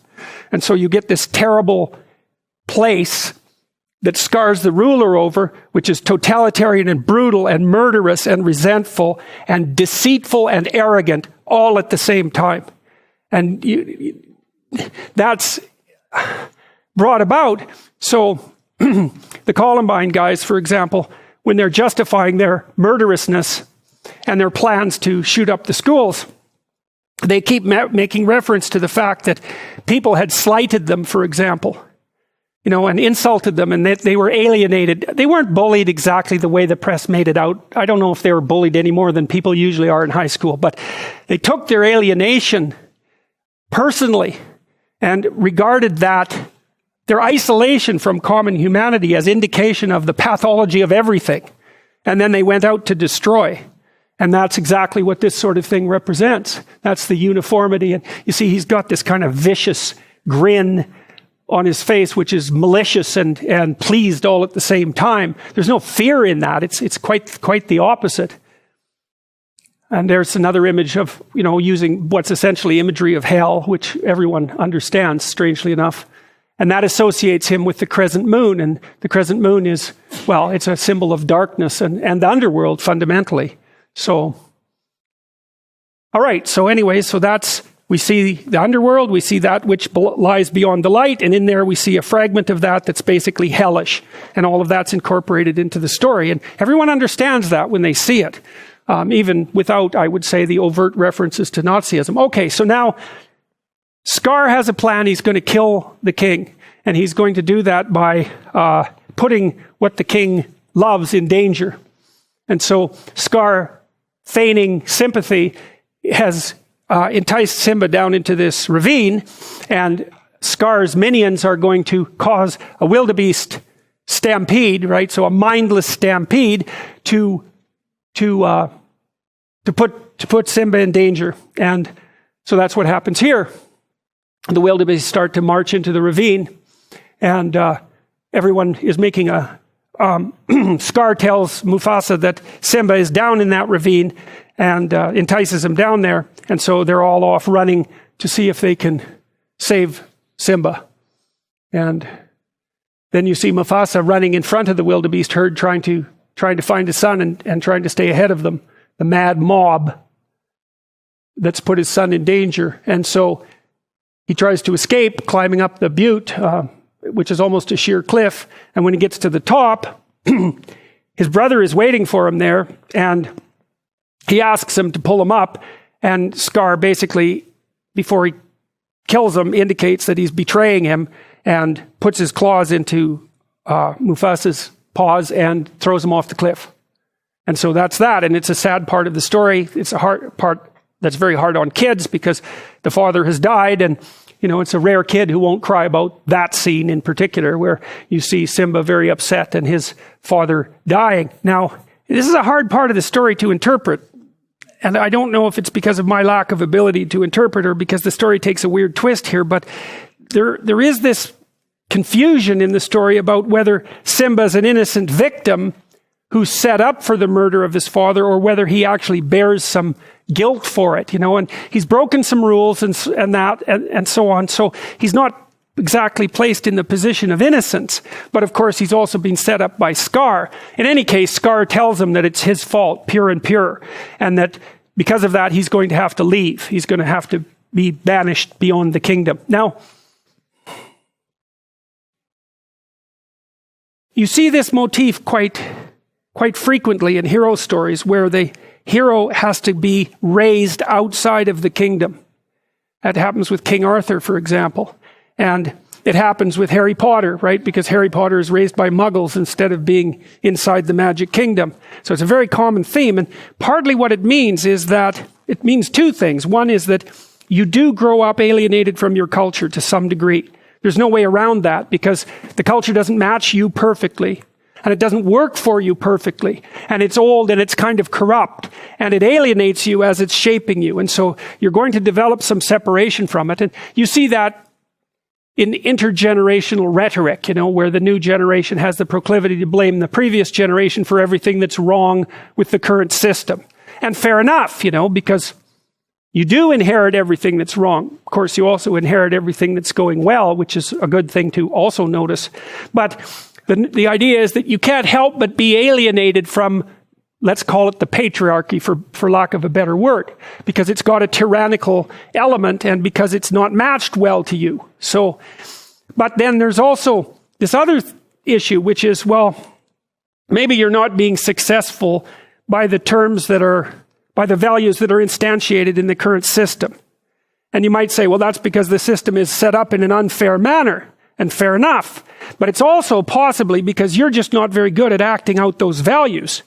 And so you get this terrible place that Scar's the ruler over, which is totalitarian and brutal and murderous and resentful and deceitful and arrogant all at the same time. And that's brought about. So the Columbine guys, for example, when they're justifying their murderousness and their plans to shoot up the schools, they keep making reference to the fact that people had slighted them, for example, and insulted them, and they were alienated. They weren't bullied exactly the way the press made it out. I don't know if they were bullied any more than people usually are in high school, but they took their alienation personally and regarded that, their isolation from common humanity, as indication of the pathology of everything. And then they went out to destroy. And that's exactly what this sort of thing represents. That's the uniformity. And you see, he's got this kind of vicious grin on his face, which is malicious and pleased all at the same time. There's no fear in that. It's quite the opposite. And there's another image of, using what's essentially imagery of hell, which everyone understands, strangely enough. And that associates him with the crescent moon. And the crescent moon is, it's a symbol of darkness and the underworld fundamentally. So, all right. So anyway, we see the underworld, we see that which lies beyond the light, and in there we see a fragment of that's basically hellish. And all of that's incorporated into the story. And everyone understands that when they see it, even without, I would say, the overt references to Nazism. Okay, so now Scar has a plan. He's going to kill the king, and he's going to do that by putting what the king loves in danger. And so Scar, feigning sympathy, has enticed Simba down into this ravine, and Scar's minions are going to cause a wildebeest stampede, right? So a mindless stampede to put Simba in danger. And so that's what happens here. The wildebeest start to march into the ravine, and everyone is making a... Scar tells Mufasa that Simba is down in that ravine and entices him down there. And so they're all off running to see if they can save Simba. And then you see Mufasa running in front of the wildebeest herd, trying to find his son and trying to stay ahead of them, the mad mob that's put his son in danger. And so he tries to escape, climbing up the butte, which is almost a sheer cliff. And when he gets to the top, his brother is waiting for him there, and he asks him to pull him up. And Scar basically, before he kills him, indicates that he's betraying him and puts his claws into Mufasa's paws and throws him off the cliff. And so that's that. And it's a sad part of the story. It's a hard part that's very hard on kids because the father has died, and it's a rare kid who won't cry about that scene in particular, where you see Simba very upset and his father dying. Now, this is a hard part of the story to interpret. And I don't know if it's because of my lack of ability to interpret or because the story takes a weird twist here, but there is this confusion in the story about whether Simba's an innocent victim who's set up for the murder of his father, or whether he actually bears some guilt for it, and he's broken some rules and so on. So he's not exactly placed in the position of innocence, but of course he's also been set up by Scar. In any case, Scar tells him that it's his fault, pure and pure, and that because of that, he's going to have to leave. He's going to have to be banished beyond the kingdom. Now, you see this motif quite frequently in hero stories, where the hero has to be raised outside of the kingdom. That happens with King Arthur, for example. And it happens with Harry Potter, right? Because Harry Potter is raised by muggles instead of being inside the magic kingdom. So it's a very common theme. And partly what it means is that it means two things. One is that you do grow up alienated from your culture to some degree. There's no way around that, because the culture doesn't match you perfectly. And it doesn't work for you perfectly. And it's old and it's kind of corrupt. And it alienates you as it's shaping you. And so you're going to develop some separation from it. And you see that in intergenerational rhetoric, where the new generation has the proclivity to blame the previous generation for everything that's wrong with the current system. And fair enough, because you do inherit everything that's wrong. Of course, you also inherit everything that's going well, which is a good thing to also notice. But the idea is that you can't help but be alienated from, let's call it the patriarchy for lack of a better word, because it's got a tyrannical element and because it's not matched well to you. So, but then there's also this other issue, which is, well, maybe you're not being successful by the values that are instantiated in the current system. And you might say, well, that's because the system is set up in an unfair manner. And fair enough. But it's also possibly because you're just not very good at acting out those values,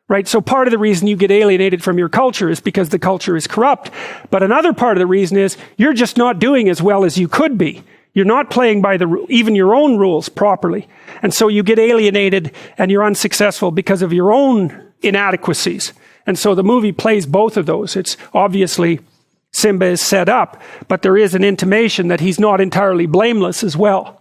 right? So part of the reason you get alienated from your culture is because the culture is corrupt. But another part of the reason is you're just not doing as well as you could be. You're not playing by even your own rules properly. And so you get alienated and you're unsuccessful because of your own inadequacies. And so the movie plays both of those. It's obviously Simba is set up, but there is an intimation that he's not entirely blameless as well.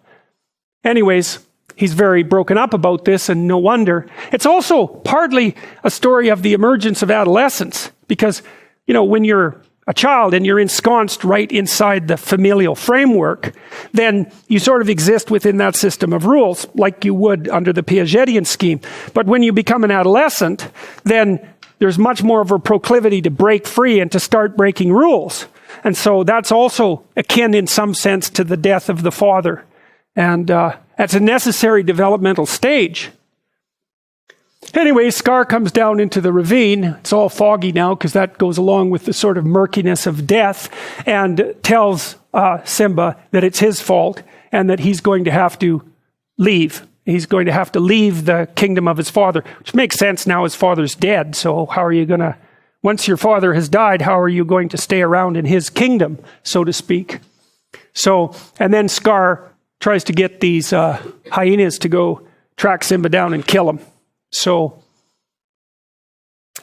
Anyways, he's very broken up about this, and no wonder. It's also partly a story of the emergence of adolescence, because, when you're a child and you're ensconced right inside the familial framework, then you sort of exist within that system of rules, like you would under the Piagetian scheme. But when you become an adolescent, then there's much more of a proclivity to break free and to start breaking rules. And so that's also akin in some sense to the death of the father. And that's a necessary developmental stage. Anyway, Scar comes down into the ravine. It's all foggy now because that goes along with the sort of murkiness of death, and tells Simba that it's his fault and that he's going to have to leave. He's going to have to leave the kingdom of his father, which makes sense now. His father's dead. So how are you going to, once your father has died, how are you going to stay around in his kingdom, so to speak? So, and then Scar tries to get these hyenas to go track Simba down and kill him. So,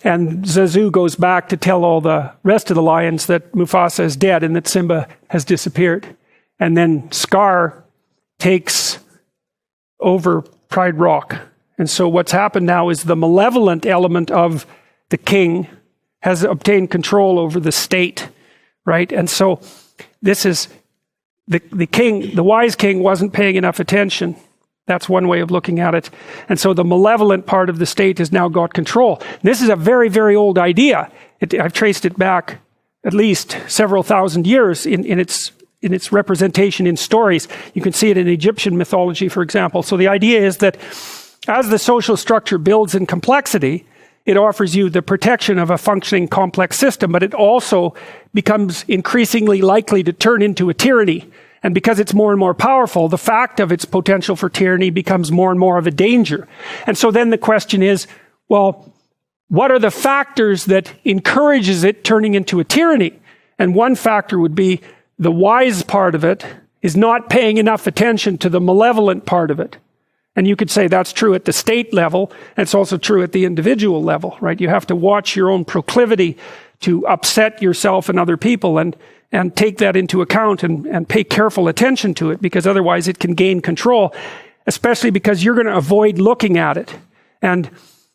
and Zazu goes back to tell all the rest of the lions that Mufasa is dead and that Simba has disappeared. And then Scar takes over Pride Rock. And so what's happened now is the malevolent element of the king has obtained control over the state, right? And so this is the king, the wise king wasn't paying enough attention. That's one way of looking at it. And so the malevolent part of the state has now got control. This is a very, very old idea. I've traced it back at least several thousand years in its representation in stories. You can see it in Egyptian mythology, for example. So the idea is that as the social structure builds in complexity, it offers you the protection of a functioning complex system, but it also becomes increasingly likely to turn into a tyranny. And because it's more and more powerful, the fact of its potential for tyranny becomes more and more of a danger. And so then the question is, well, what are the factors that encourages it turning into a tyranny? And one factor would be the wise part of it is not paying enough attention to the malevolent part of it. And you could say that's true at the state level, and it's also true at the individual level, right? You have to watch your own proclivity to upset yourself and other people and take that into account and pay careful attention to it, because otherwise it can gain control, especially because you're going to avoid looking at it. And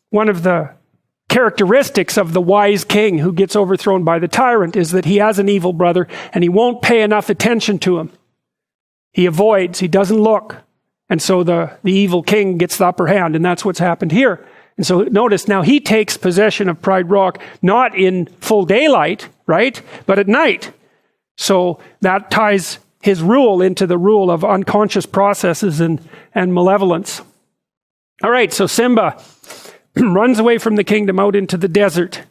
one of the characteristics of the wise king who gets overthrown by the tyrant is that he has an evil brother and he won't pay enough attention to him. He avoids, he doesn't look. And so the evil king gets the upper hand, and that's what's happened here. And so notice now he takes possession of Pride Rock, not in full daylight, right? But at night. So that ties his rule into the rule of unconscious processes and malevolence. All right, so Simba runs away from the kingdom out into the desert.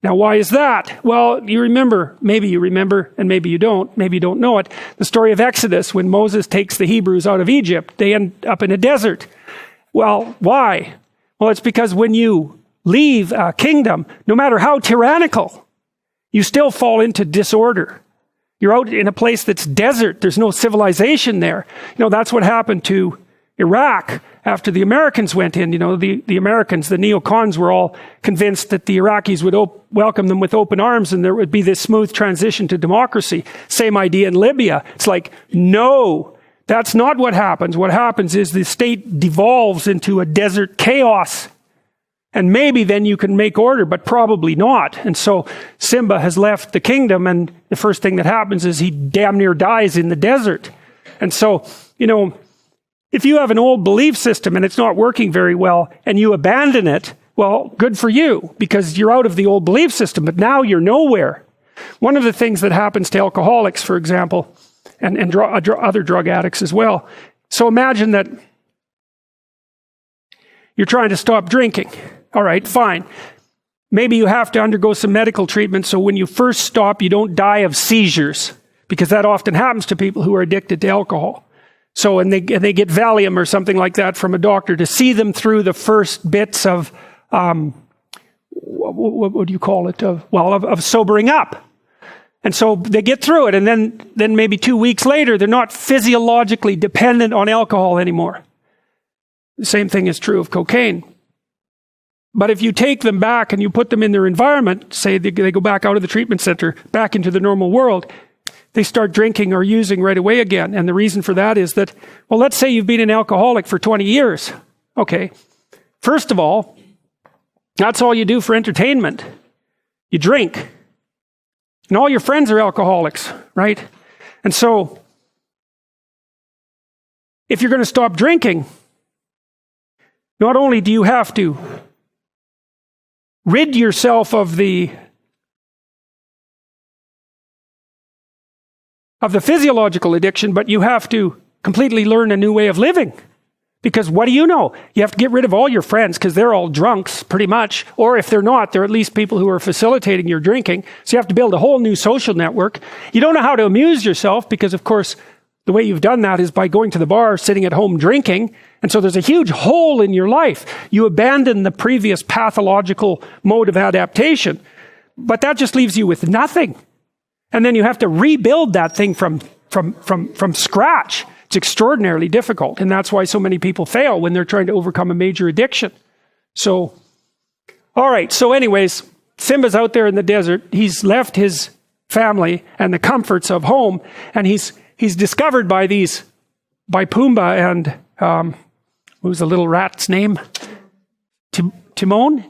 Now, why is that? Well, you remember, and maybe you don't know it, the story of Exodus, when Moses takes the Hebrews out of Egypt, they end up in a desert. Well, why? Well, it's because when you leave a kingdom, no matter how tyrannical, you still fall into disorder. You're out in a place that's desert. There's no civilization there. You know, that's what happened to Iraq after the Americans went in. You know, the Americans, the neocons, were all convinced that the Iraqis would welcome them with open arms and there would be this smooth transition to democracy. Same idea in Libya. It's like, no, that's not what happens. What happens is the state devolves into a desert chaos. And maybe then you can make order, but probably not. And so Simba has left the kingdom, and the first thing that happens is he damn near dies in the desert. And so, you know, if you have an old belief system and it's not working very well and you abandon it, well, good for you, because you're out of the old belief system, but now you're nowhere. One of the things that happens to alcoholics, for example, and other drug addicts as well. So imagine that you're trying to stop drinking. All right, fine. Maybe you have to undergo some medical treatment so when you first stop, you don't die of seizures, because that often happens to people who are addicted to alcohol. So, and they get Valium or something like that from a doctor to see them through the first bits of, what do you call it? Of sobering up. And so they get through it, and then maybe 2 weeks later, they're not physiologically dependent on alcohol anymore. The same thing is true of cocaine. But if you take them back and you put them in their environment, say they go back out of the treatment center, back into the normal world, they start drinking or using right away again. And the reason for that is that, well, let's say you've been an alcoholic for 20 years. Okay. First of all, that's all you do for entertainment. You drink. And all your friends are alcoholics, right? And so, if you're going to stop drinking, not only do you have to rid yourself of the physiological addiction, but you have to completely learn a new way of living. Because what do you know? You have to get rid of all your friends because they're all drunks, pretty much. Or if they're not, they're at least people who are facilitating your drinking. So you have to build a whole new social network. You don't know how to amuse yourself because, of course, the way you've done that is by going to the bar, sitting at home drinking. And so there's a huge hole in your life. You abandon the previous pathological mode of adaptation. But that just leaves you with nothing. And then you have to rebuild that thing from from scratch. It's extraordinarily difficult, and that's why so many people fail when they're trying to overcome a major addiction. So, all right. So anyways, Simba's out there in the desert. He's left his family and the comforts of home, and he's discovered by Pumbaa and what was the little rat's name? Timon?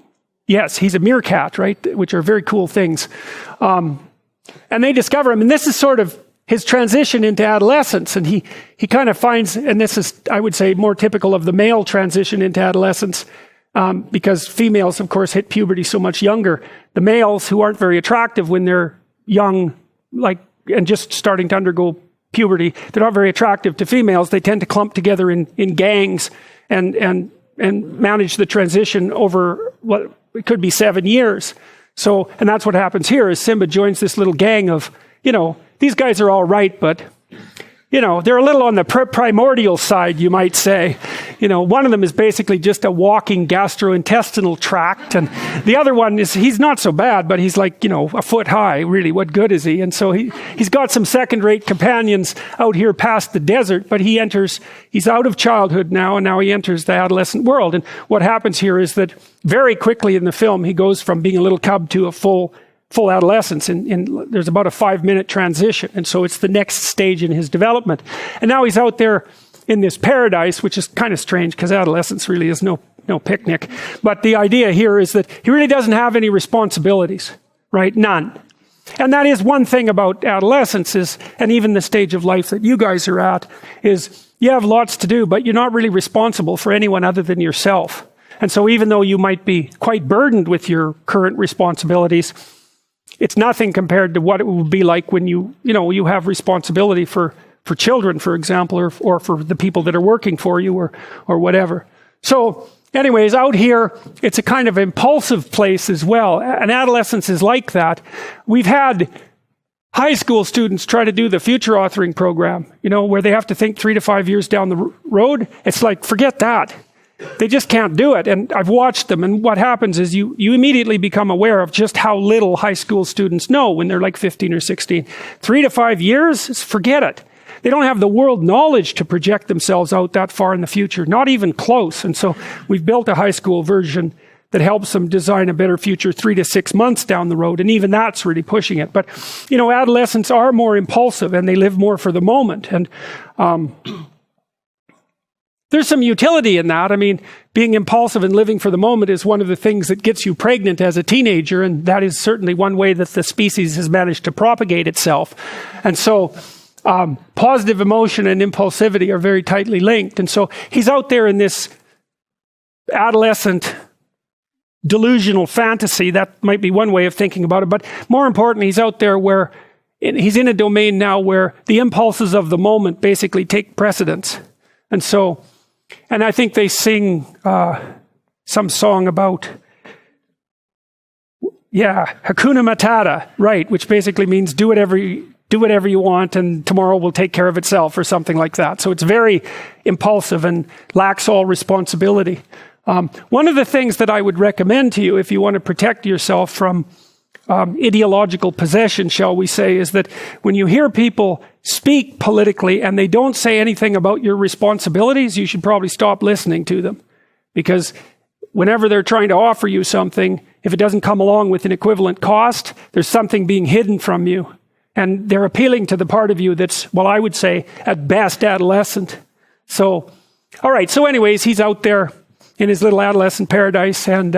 Yes, he's a meerkat, right? Which are very cool things. And they discover him, and this is sort of his transition into adolescence, and he kind of finds, and this is, I would say, more typical of the male transition into adolescence, because females, of course, hit puberty so much younger. The males who aren't very attractive when they're young, and just starting to undergo puberty, they're not very attractive to females. They tend to clump together in gangs and manage the transition over what it could be 7 years. So, and that's what happens here, is Simba joins this little gang of, these guys are all right, but, they're a little on the primordial side, you might say. One of them is basically just a walking gastrointestinal tract, and the other one he's not so bad, but he's like, a foot high, really. What good is he? And so he's got some second-rate companions out here past the desert, but he's out of childhood now, and now he enters the adolescent world. And what happens here is that very quickly in the film, he goes from being a little cub to a full adolescence, and there's about a 5-minute transition. And so it's the next stage in his development. And now he's out there in this paradise, which is kind of strange because adolescence really is no picnic. But the idea here is that he really doesn't have any responsibilities, right? None. And that is one thing about adolescence and even the stage of life that you guys are at, is you have lots to do, but you're not really responsible for anyone other than yourself. And so even though you might be quite burdened with your current responsibilities, it's nothing compared to what it would be like when you have responsibility for children, for example, or for the people that are working for you or whatever. So anyways, out here, it's a kind of impulsive place as well. And adolescence is like that. We've had high school students try to do the future authoring program, where they have to think 3 to 5 years down the road. It's like, forget that. They just can't do it. And I've watched them. And what happens is you immediately become aware of just how little high school students know when they're like 15 or 16. 3 to 5 years, forget it. They don't have the world knowledge to project themselves out that far in the future, not even close. And so we've built a high school version that helps them design a better future 3 to 6 months down the road. And even that's really pushing it. But, adolescents are more impulsive and they live more for the moment. And, there's some utility in that. I mean, being impulsive and living for the moment is one of the things that gets you pregnant as a teenager, and that is certainly one way that the species has managed to propagate itself. And so positive emotion and impulsivity are very tightly linked. And so he's out there in this adolescent delusional fantasy. That might be one way of thinking about it. But more importantly, he's out there where he's in a domain now where the impulses of the moment basically take precedence. And so, and I think they sing some song about, Hakuna Matata, right, which basically means do whatever you want and tomorrow will take care of itself or something like that. So it's very impulsive and lacks all responsibility. One of the things that I would recommend to you if you want to protect yourself from ideological possession, shall we say, is that when you hear people speak politically and they don't say anything about your responsibilities, you should probably stop listening to them. Because whenever they're trying to offer you something, if it doesn't come along with an equivalent cost, there's something being hidden from you. And they're appealing to the part of you that's, well, I would say, at best, adolescent. So, all right. So anyways, he's out there in his little adolescent paradise and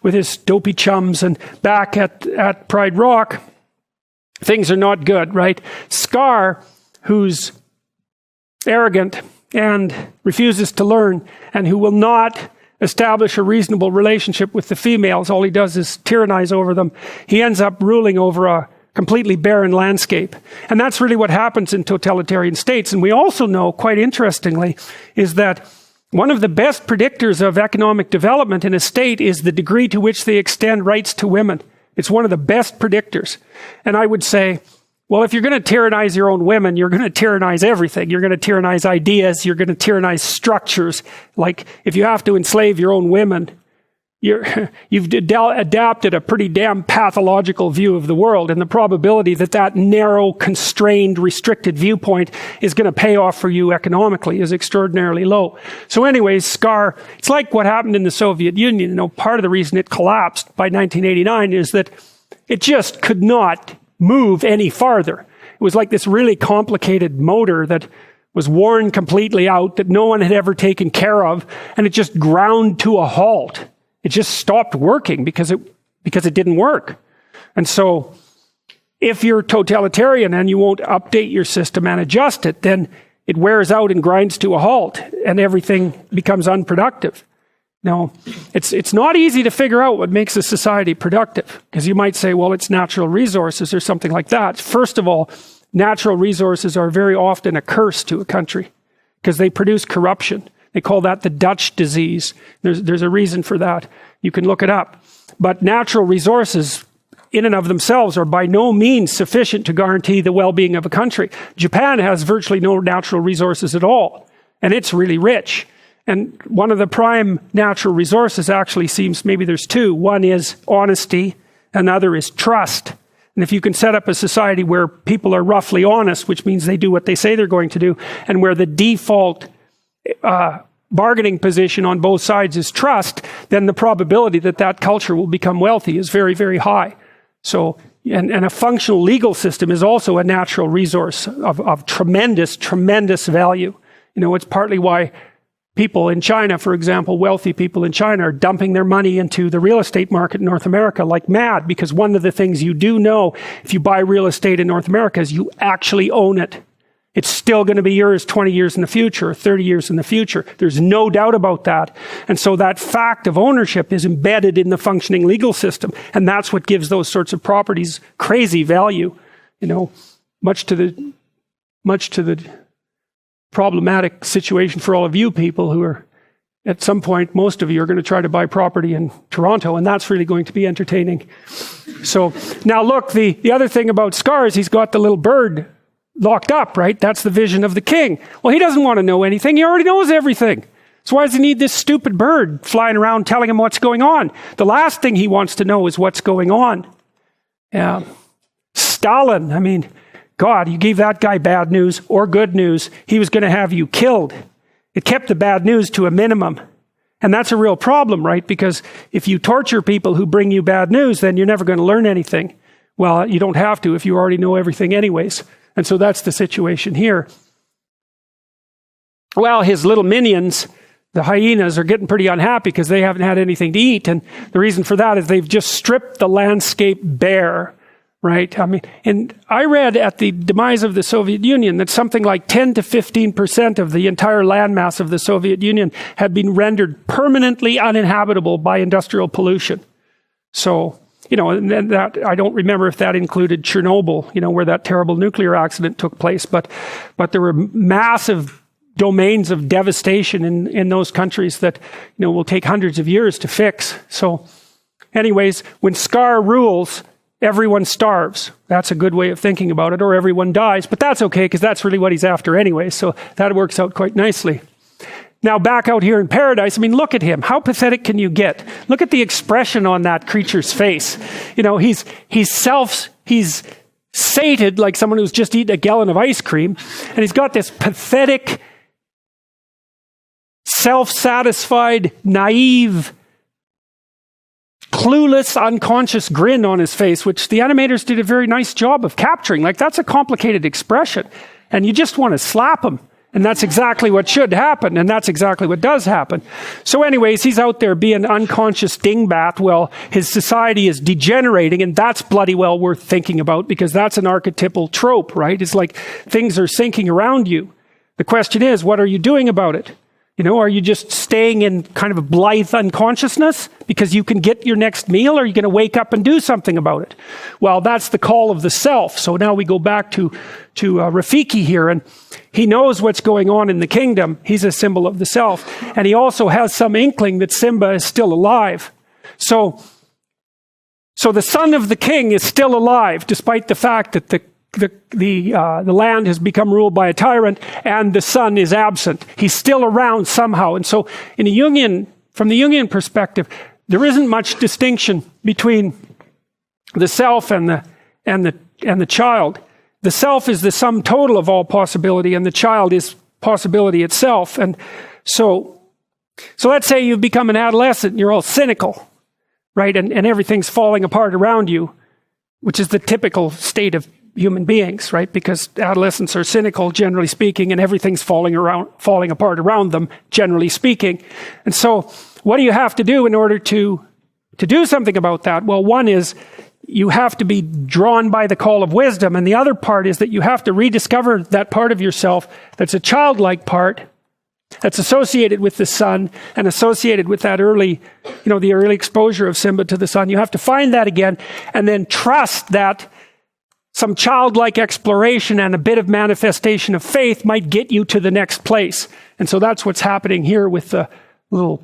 with his dopey chums, and back at Pride Rock, things are not good, right? Scar, who's arrogant and refuses to learn, and who will not establish a reasonable relationship with the females, all he does is tyrannize over them. He ends up ruling over a completely barren landscape. And that's really what happens in totalitarian states. And we also know, quite interestingly, is that one of the best predictors of economic development in a state is the degree to which they extend rights to women. It's one of the best predictors. And I would say, well, if you're going to tyrannize your own women, you're going to tyrannize everything. You're going to tyrannize ideas. You're going to tyrannize structures. Like, if you have to enslave your own women, you've adapted a pretty damn pathological view of the world, and the probability that that narrow, constrained, restricted viewpoint is going to pay off for you economically is extraordinarily low. So anyways, Scar, it's like what happened in the Soviet Union. You know, part of the reason it collapsed by 1989 is that it just could not move any farther. It was like this really complicated motor that was worn completely out, that no one had ever taken care of, and it just ground to a halt. It just stopped working because it didn't work. And so if you're totalitarian and you won't update your system and adjust it, then it wears out and grinds to a halt and everything becomes unproductive. Now, it's not easy to figure out what makes a society productive, because you might say, well, it's natural resources or something like that. First of all, natural resources are very often a curse to a country because they produce corruption. They call that the Dutch disease. There's a reason for that. You can look it up. But natural resources in and of themselves are by no means sufficient to guarantee the well-being of a country. Japan has virtually no natural resources at all, and it's really rich. And one of the prime natural resources actually seems, maybe there's two. One is honesty, another is trust. And if you can set up a society where people are roughly honest, which means they do what they say they're going to do, and where the default bargaining position on both sides is trust, then the probability that that culture will become wealthy is very, very high. So, and a functional legal system is also a natural resource of tremendous, tremendous value. You know, it's partly why people in China, for example, wealthy people in China are dumping their money into the real estate market in North America like mad, because one of the things you do know if you buy real estate in North America is you actually own it. It's still going to be yours 20 years in the future, or 30 years in the future. There's no doubt about that. And so that fact of ownership is embedded in the functioning legal system. And that's what gives those sorts of properties crazy value. You know, much to the problematic situation for all of you people who are, at some point, most of you are going to try to buy property in Toronto, and that's really going to be entertaining. So now look, the other thing about Scar is he's got the little bird locked up, right? That's the vision of the king. Well, he doesn't want to know anything. He already knows everything. So why does he need this stupid bird flying around telling him what's going on? The last thing he wants to know is what's going on. Yeah. Stalin, I mean, God, you gave that guy bad news or good news, he was going to have you killed. It kept the bad news to a minimum. And that's a real problem, right? Because if you torture people who bring you bad news, then you're never going to learn anything. Well, you don't have to if you already know everything anyways. And so that's the situation here. Well, his little minions, the hyenas, are getting pretty unhappy because they haven't had anything to eat. And the reason for that is they've just stripped the landscape bare, right? I mean, and I read at the demise of the Soviet Union that something like 10 to 15% of the entire landmass of the Soviet Union had been rendered permanently uninhabitable by industrial pollution. So, you know, and that, I don't remember if that included Chernobyl, you know, where that terrible nuclear accident took place, but there were massive domains of devastation in those countries that, you know, will take hundreds of years to fix. So anyways, when Scar rules, everyone starves. That's a good way of thinking about it, or everyone dies, but that's okay because that's really what he's after anyway, so that works out quite nicely. Now back out here in paradise, I mean, look at him. How pathetic can you get? Look at the expression on that creature's face. You know, he's sated like someone who's just eaten a gallon of ice cream, and he's got this pathetic, self-satisfied, naive, clueless, unconscious grin on his face, which the animators did a very nice job of capturing. Like, that's a complicated expression, and you just want to slap him. And that's exactly what should happen, and that's exactly what does happen. So anyways, he's out there being unconscious dingbat. Well, his society is degenerating, and that's bloody well worth thinking about, because that's an archetypal trope, right? It's like things are sinking around you. The question is, what are you doing about it? You know, are you just staying in kind of a blithe unconsciousness because you can get your next meal, or are you going to wake up and do something about it? Well, that's the call of the self. So now we go back to Rafiki here, and he knows what's going on in the kingdom. He's a symbol of the self. And he also has some inkling that Simba is still alive. So the son of the king is still alive, despite the fact that the land has become ruled by a tyrant and the son is absent. He's still around somehow. And so from the Jungian perspective, there isn't much distinction between the self and the child. The self is the sum total of all possibility, and the child is possibility itself. And so let's say you've become an adolescent and you're all cynical, right? And everything's falling apart around you, which is the typical state of human beings, right? Because adolescents are cynical, generally speaking, and everything's falling apart around them, generally speaking. And so what do you have to do in order to do something about that? Well, one is you have to be drawn by the call of wisdom. And the other part is that you have to rediscover that part of yourself that's a childlike part, that's associated with the sun and associated with that early, the early exposure of Simba to the sun. You have to find that again and then trust that some childlike exploration and a bit of manifestation of faith might get you to the next place. And so that's what's happening here with the little,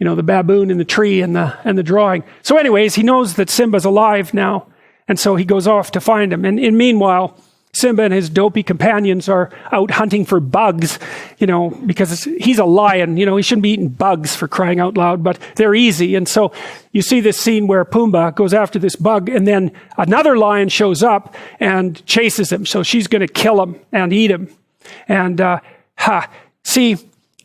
the baboon in the tree and the drawing. So anyways, he knows that Simba's alive now. And so he goes off to find him. And meanwhile, Simba and his dopey companions are out hunting for bugs, because he's a lion, he shouldn't be eating bugs, for crying out loud, but they're easy. And so you see this scene where Pumbaa goes after this bug, and then another lion shows up and chases him. So she's going to kill him and eat him. And, see,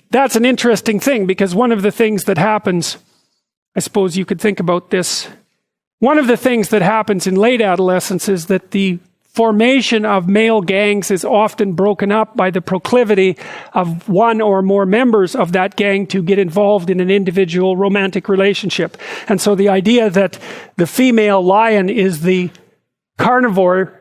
that's an interesting thing, because one of the things that happens, I suppose you could think about this, one of the things that happens in late adolescence is that the formation of male gangs is often broken up by the proclivity of one or more members of that gang to get involved in an individual romantic relationship. And so the idea that the female lion is the carnivore,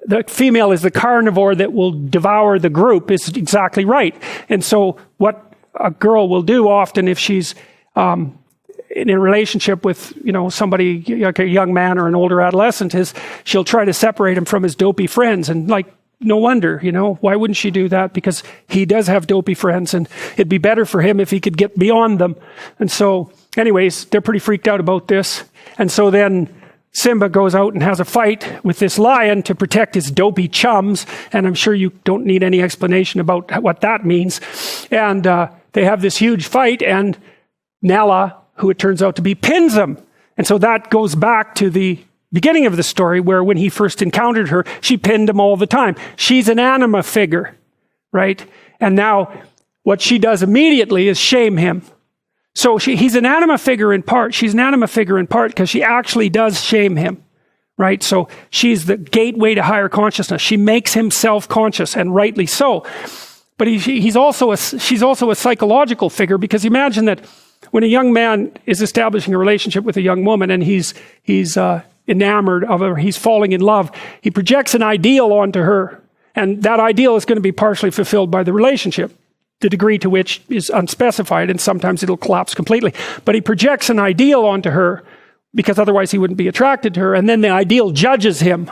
the female is the carnivore that will devour the group, is exactly right. And so what a girl will do often if she's in a relationship with, somebody like a young man or an older adolescent, is she'll try to separate him from his dopey friends. And no wonder, why wouldn't she do that? Because he does have dopey friends, and it'd be better for him if he could get beyond them. And so anyways, they're pretty freaked out about this. And so then Simba goes out and has a fight with this lion to protect his dopey chums. And I'm sure you don't need any explanation about what that means. And they have this huge fight, and Nala, who it turns out to be, pins him. And so that goes back to the beginning of the story, where when he first encountered her, she pinned him all the time. She's an anima figure, right? And now what she does immediately is shame him. So he's an anima figure in part. She's an anima figure in part because she actually does shame him, right? So she's the gateway to higher consciousness. She makes him self-conscious, and rightly so. But she's also a psychological figure, because imagine that when a young man is establishing a relationship with a young woman and he's enamored of her, he's falling in love, he projects an ideal onto her, and that ideal is going to be partially fulfilled by the relationship, the degree to which is unspecified, and sometimes it'll collapse completely. But he projects an ideal onto her because otherwise he wouldn't be attracted to her, and then the ideal judges him.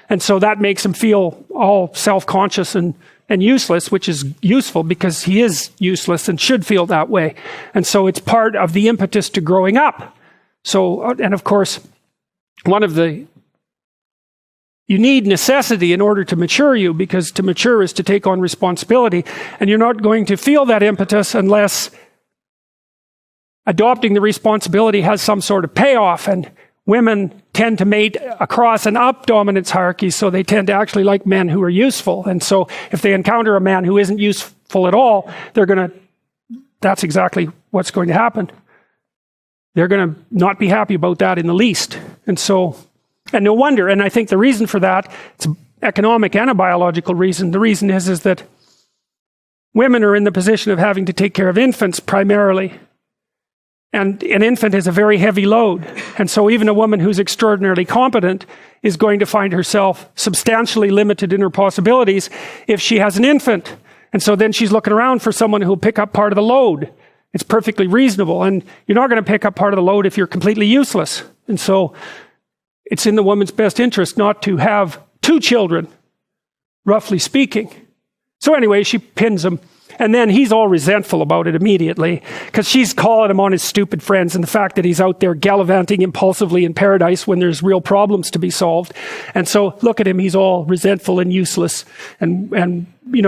And so that makes him feel all self-conscious and useless, which is useful because he is useless and should feel that way. And so it's part of the impetus to growing up. So, and of course, you need necessity in order to mature you, because to mature is to take on responsibility. And you're not going to feel that impetus unless adopting the responsibility has some sort of payoff. And women tend to mate across and up dominance hierarchies, so they tend to actually like men who are useful. And so if they encounter a man who isn't useful at all, that's exactly what's going to happen. They're going to not be happy about that in the least. And no wonder. And I think the reason for that, it's an economic and a biological reason. The reason is that women are in the position of having to take care of infants primarily. And an infant is a very heavy load. And so even a woman who's extraordinarily competent is going to find herself substantially limited in her possibilities if she has an infant. And so then she's looking around for someone who'll pick up part of the load. It's perfectly reasonable. And you're not going to pick up part of the load if you're completely useless. And so it's in the woman's best interest not to have 2 children, roughly speaking. So anyway, she pins him. And then he's all resentful about it immediately, because she's calling him on his stupid friends and the fact that he's out there gallivanting impulsively in paradise when there's real problems to be solved. And so look at him, he's all resentful and useless and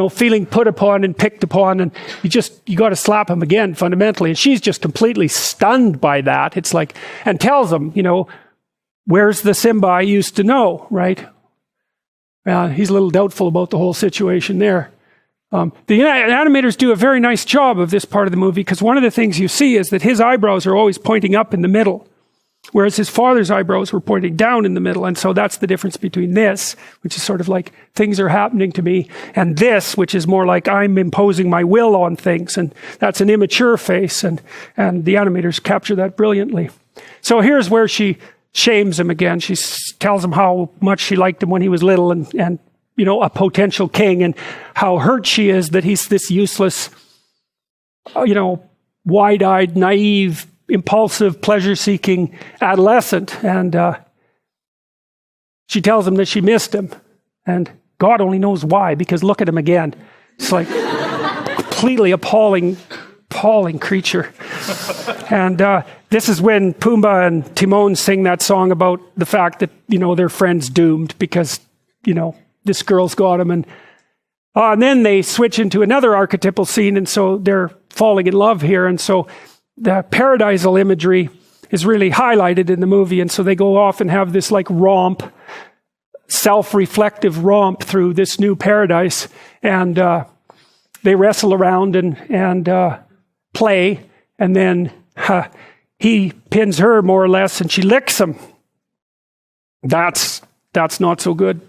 feeling put upon and picked upon, and you got to slap him again fundamentally. And she's just completely stunned by that. It's like, and tells him, where's the Simba I used to know, right? He's a little doubtful about the whole situation there. The animators do a very nice job of this part of the movie, because one of the things you see is that his eyebrows are always pointing up in the middle, whereas his father's eyebrows were pointing down in the middle. And so that's the difference between this, which is sort of like things are happening to me, and this, which is more like I'm imposing my will on things. And that's an immature face, and the animators capture that brilliantly. So here's where she shames him again. She tells him how much she liked him when he was little, and a potential king, and how hurt she is that he's this useless, wide-eyed, naive, impulsive, pleasure-seeking adolescent. And she tells him that she missed him, and God only knows why, because look at him again. It's like completely appalling creature. And this is when Pumbaa and Timon sing that song about the fact that their friend's doomed because this girl's got him. And then they switch into another archetypal scene, and so they're falling in love here. And so the paradisal imagery is really highlighted in the movie, and so they go off and have this like romp, self-reflective romp through this new paradise, and they wrestle around and play, and then he pins her more or less, and she licks him. That's not so good.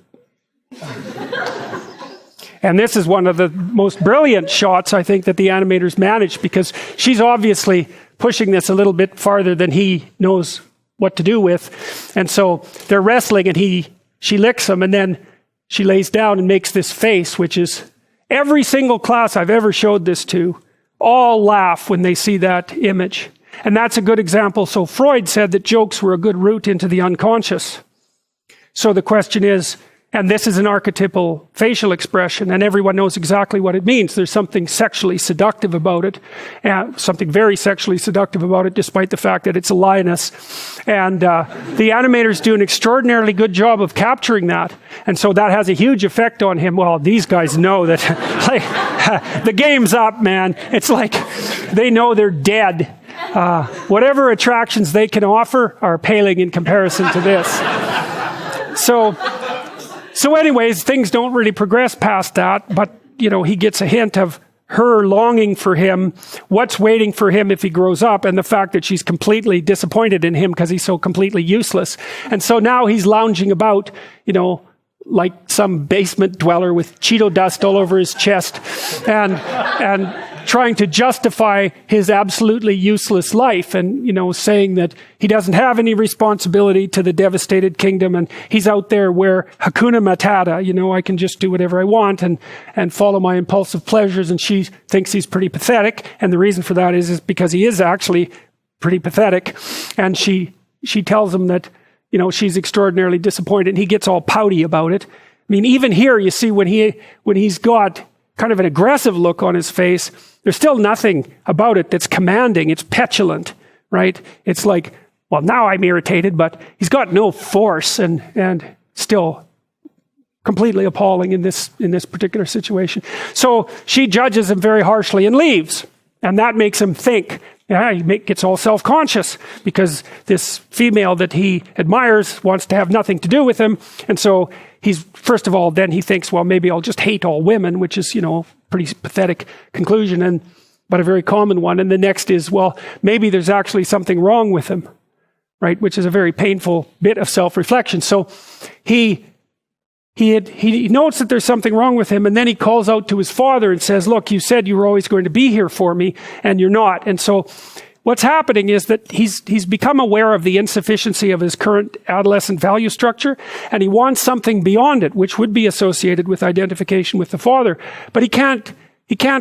And this is one of the most brilliant shots, I think, that the animators managed, because she's obviously pushing this a little bit farther than he knows what to do with. And so they're wrestling, and she licks him, and then she lays down and makes this face, which is every single class I've ever showed this to, all laugh when they see that image. And that's a good example. So Freud said that jokes were a good route into the unconscious. So the question is, and this is an archetypal facial expression, and everyone knows exactly what it means. There's something sexually seductive about it, something very sexually seductive about it, despite the fact that it's a lioness. And the animators do an extraordinarily good job of capturing that. And so that has a huge effect on him. Well, these guys know that the game's up, man. It's like they know they're dead. Whatever attractions they can offer are paling in comparison to this. So anyways, things don't really progress past that, but, he gets a hint of her longing for him, what's waiting for him if he grows up, and the fact that she's completely disappointed in him because he's so completely useless. And so now he's lounging about, like some basement dweller with Cheeto dust all over his chest, and trying to justify his absolutely useless life, and saying that he doesn't have any responsibility to the devastated kingdom, and he's out there where Hakuna Matata, I can just do whatever I want and follow my impulsive pleasures. And she thinks he's pretty pathetic, and the reason for that is because he is actually pretty pathetic. And she tells him that she's extraordinarily disappointed, and he gets all pouty about it. I mean, even here you see when he's got kind of an aggressive look on his face, there's still nothing about it that's commanding. It's petulant, right? It's like, well, now I'm irritated, but he's got no force, and still completely appalling in this particular situation. So she judges him very harshly and leaves, and that makes him think. He gets all self-conscious because this female that he admires wants to have nothing to do with him. And so he's, first of all, then he thinks, well, maybe I'll just hate all women, which is, pretty pathetic conclusion, but a very common one. And the next is, well, maybe there's actually something wrong with him, right? Which is a very painful bit of self-reflection. So he notes that there's something wrong with him, and then he calls out to his father and says, look, you said you were always going to be here for me, and you're not. And so what's happening is that he's become aware of the insufficiency of his current adolescent value structure, and he wants something beyond it, which would be associated with identification with the father. But he can't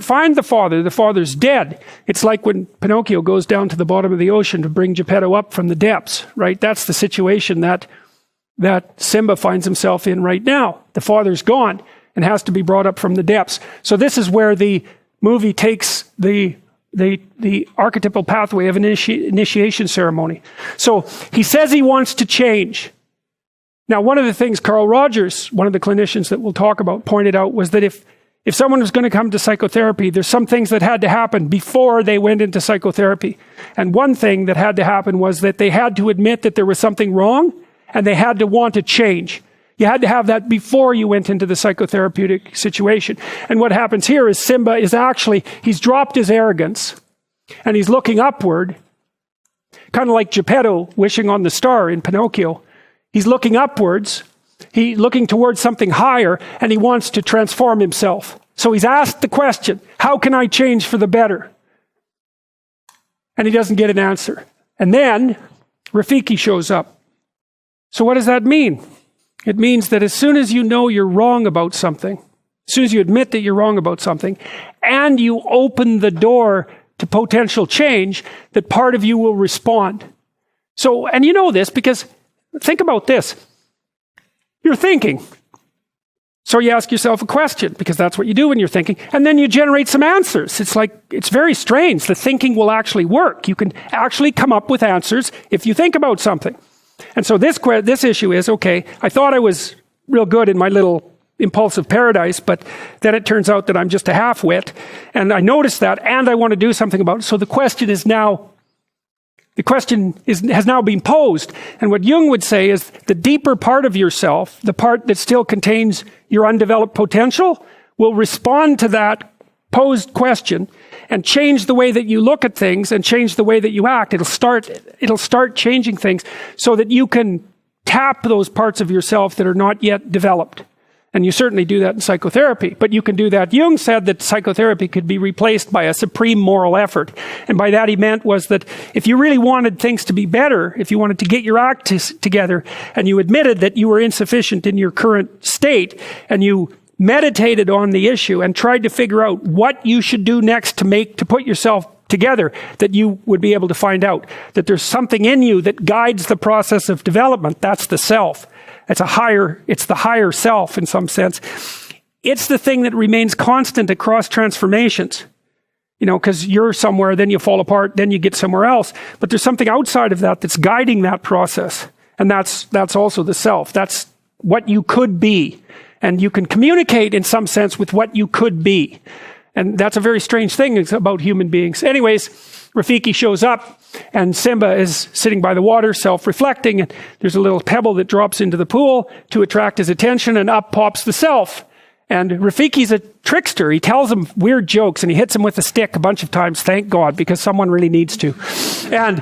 find the father. The father's dead. It's like when Pinocchio goes down to the bottom of the ocean to bring Geppetto up from the depths, right? That's the situation that Simba finds himself in right now. The father's gone and has to be brought up from the depths. So this is where the movie takes the archetypal pathway of an initiation ceremony. So he says he wants to change. Now, one of the things Carl Rogers, one of the clinicians that we'll talk about, pointed out was that if If someone was going to come to psychotherapy, there's some things that had to happen before they went into psychotherapy. And one thing that had to happen was that they had to admit that there was something wrong, and they had to want to change. You had to have that before you went into the psychotherapeutic situation. And what happens here is Simba is actually, he's dropped his arrogance, and he's looking upward, kind of like Geppetto wishing on the star in Pinocchio. He's looking upwards, he's looking towards something higher, and he wants to transform himself. So he's asked the question, how can I change for the better? And he doesn't get an answer. And then Rafiki shows up. So what does that mean? It means that as soon as you know you're wrong about something, as soon as you admit that you're wrong about something, and you open the door to potential change, that part of you will respond. So, and you know this because, think about this. You're thinking. So you ask yourself a question, because that's what you do when you're thinking, and then you generate some answers. It's very strange that thinking will actually work. You can actually come up with answers if you think about something. And so this issue is, okay, I thought I was real good in my little impulsive paradise, but then it turns out that I'm just a half-wit, and I noticed that, and I want to do something about it. So the question has now been posed. And what Jung would say is the deeper part of yourself, the part that still contains your undeveloped potential, will respond to that posed question and change the way that you look at things and change the way that you act. It'll start changing things so that you can tap those parts of yourself that are not yet developed. And you certainly do that in psychotherapy, but you can do that. Jung said that psychotherapy could be replaced by a supreme moral effort. And by that he meant was that if you really wanted things to be better, if you wanted to get your act together, and you admitted that you were insufficient in your current state, and you meditated on the issue and tried to figure out what you should do next to put yourself together, that you would be able to find out that there's something in you that guides the process of development. That's the self. It's the higher self in some sense. It's the thing that remains constant across transformations. Because you're somewhere, then you fall apart, then you get somewhere else. But there's something outside of that that's guiding that process. And that's also the self. That's what you could be. And you can communicate in some sense with what you could be. And that's a very strange thing about human beings. Anyways, Rafiki shows up, and Simba is sitting by the water, self-reflecting, and there's a little pebble that drops into the pool to attract his attention, and up pops the self. And Rafiki's a trickster. He tells him weird jokes, and he hits him with a stick a bunch of times, thank God, because someone really needs to. And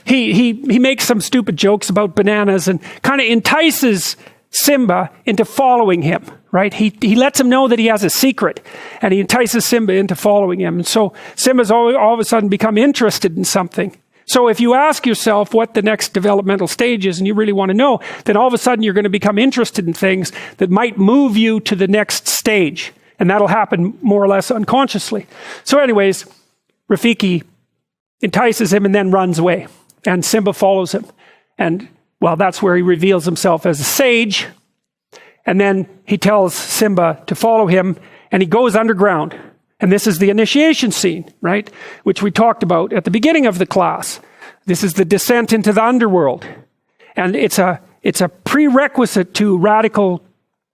he makes some stupid jokes about bananas and kind of entices Simba into following him, right? He lets him know that he has a secret, and he entices Simba into following him. And so Simba's all of a sudden become interested in something. So if you ask yourself what the next developmental stage is, and you really want to know, then all of a sudden you're going to become interested in things that might move you to the next stage. And that'll happen more or less unconsciously. So anyways, Rafiki entices him and then runs away. And Simba follows him. And well, that's where he reveals himself as a sage. And then he tells Simba to follow him, and he goes underground. And this is the initiation scene, right? Which we talked about at the beginning of the class. This is the descent into the underworld. And it's a prerequisite to radical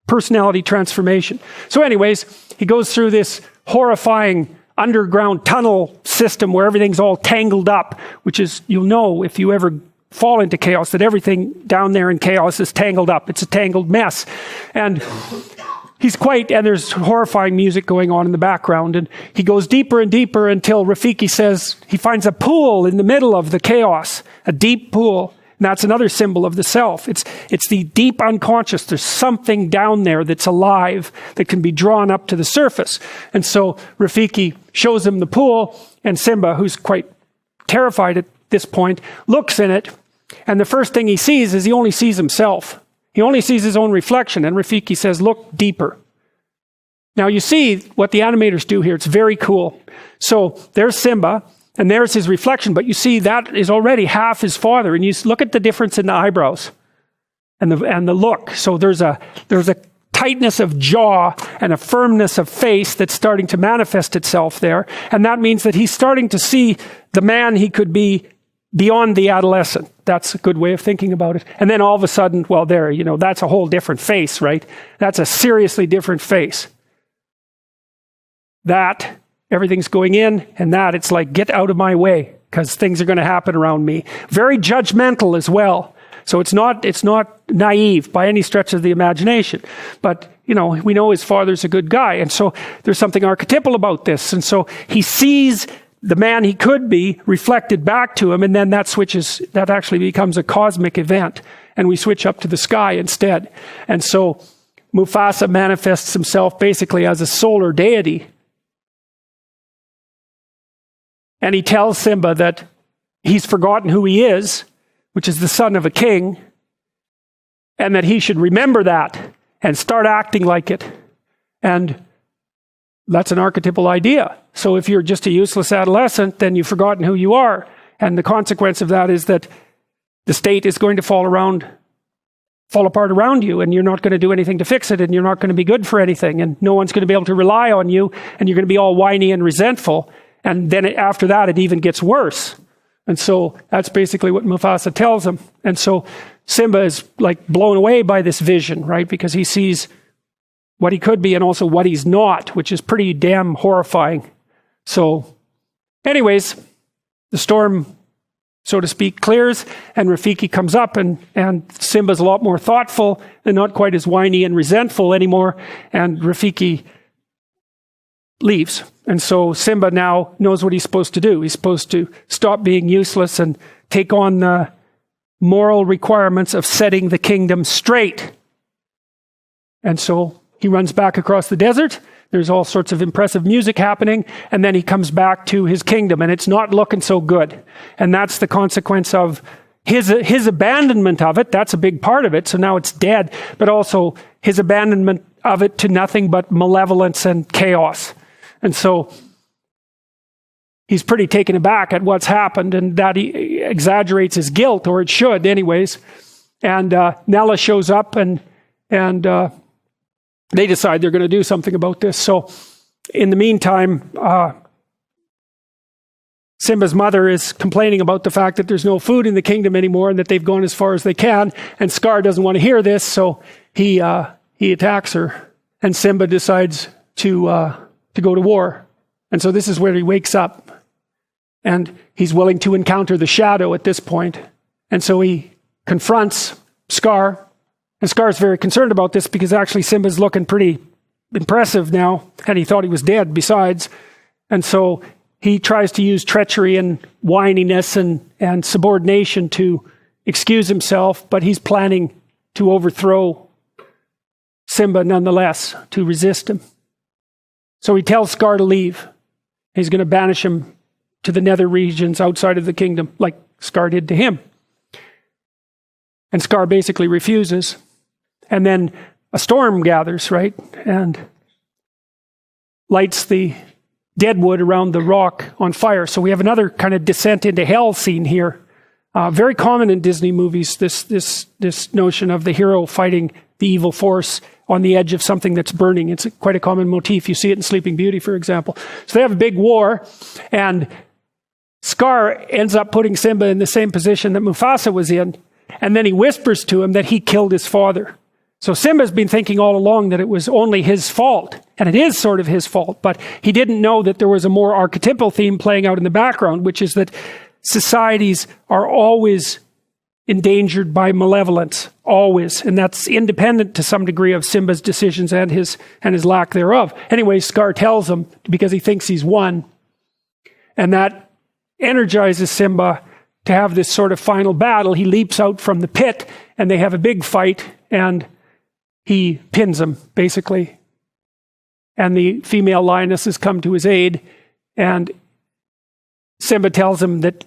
personality transformation. So anyways, he goes through this horrifying underground tunnel system where everything's all tangled up, which is, you'll know if you ever fall into chaos, that everything down there in chaos is tangled up. It's a tangled mess. And there's horrifying music going on in the background, and he goes deeper and deeper until Rafiki says he finds a pool in the middle of the chaos, a deep pool. And that's another symbol of the self. It's the deep unconscious. There's something down there that's alive that can be drawn up to the surface. And so Rafiki shows him the pool, and Simba, who's quite terrified at this point, looks in it, and the first thing he sees is he only sees himself. He only sees his own reflection, and Rafiki says, look deeper. Now you see what the animators do here. It's very cool. So there's Simba, and there's his reflection, but you see that is already half his father, and you look at the difference in the eyebrows and the look. So there's a tightness of jaw and a firmness of face that's starting to manifest itself there, and that means that he's starting to see the man he could be beyond the adolescent. That's a good way of thinking about it. And then all of a sudden, well, that's a whole different face, right? That's a seriously different face. that everything's going in, and that it's like, get out of my way, because things are going to happen around me. Very judgmental as well. So it's not naive by any stretch of the imagination. But, we know his father's a good guy. And so there's something archetypal about this. And so he sees the man he could be reflected back to him, and then that actually becomes a cosmic event. And we switch up to the sky instead. And so Mufasa manifests himself basically as a solar deity. And he tells Simba that he's forgotten who he is, which is the son of a king, and that he should remember that and start acting like it. And that's an archetypal idea. So if you're just a useless adolescent, then you've forgotten who you are. And the consequence of that is that the state is going to fall apart around you, and you're not going to do anything to fix it, and you're not going to be good for anything, and no one's going to be able to rely on you, and you're going to be all whiny and resentful. And then after that, it even gets worse. And so that's basically what Mufasa tells him. And so Simba is like blown away by this vision, right? Because he sees what he could be and also what he's not, which is pretty damn horrifying. So anyways, the storm, so to speak, clears, and Rafiki comes up, and Simba's a lot more thoughtful and not quite as whiny and resentful anymore. And Rafiki leaves. And so Simba now knows what he's supposed to do. He's supposed to stop being useless and take on the moral requirements of setting the kingdom straight. And so he runs back across the desert. There's all sorts of impressive music happening. And then he comes back to his kingdom, and it's not looking so good. And that's the consequence of his abandonment of it. That's a big part of it. So now it's dead, but also his abandonment of it to nothing but malevolence and chaos. And so he's pretty taken aback at what's happened, and that he exaggerates his guilt, or it should anyways. And Nella shows up, and they decide they're going to do something about this. So in the meantime, Simba's mother is complaining about the fact that there's no food in the kingdom anymore, and that they've gone as far as they can. And Scar doesn't want to hear this, so he attacks her. And Simba decides to go to war. And so this is where he wakes up, and he's willing to encounter the shadow at this point. And so he confronts Scar, and Scar's very concerned about this, because actually Simba's looking pretty impressive now, and he thought he was dead besides. And so he tries to use treachery and whininess and subordination to excuse himself, but he's planning to overthrow Simba nonetheless, to resist him. So he tells Scar to leave. He's going to banish him to the nether regions outside of the kingdom, like Scar did to him. And Scar basically refuses. And then a storm gathers, right? And lights the dead wood around the rock on fire. So we have another kind of descent into hell scene here. Very common in Disney movies, this notion of the hero fighting the evil force on the edge of something that's burning. It's quite a common motif. You see it in Sleeping Beauty, for example. So they have a big war, and Scar ends up putting Simba in the same position that Mufasa was in, and then he whispers to him that he killed his father. So Simba's been thinking all along that it was only his fault, and it is sort of his fault, but he didn't know that there was a more archetypal theme playing out in the background, which is that societies are always endangered by malevolence, always, and that's independent to some degree of Simba's decisions and his lack thereof. Anyway, Scar tells him because he thinks he's won, and that energizes Simba to have this sort of final battle. He leaps out from the pit, and they have a big fight, and he pins him, basically. And the female lionesses come to his aid, and Simba tells him that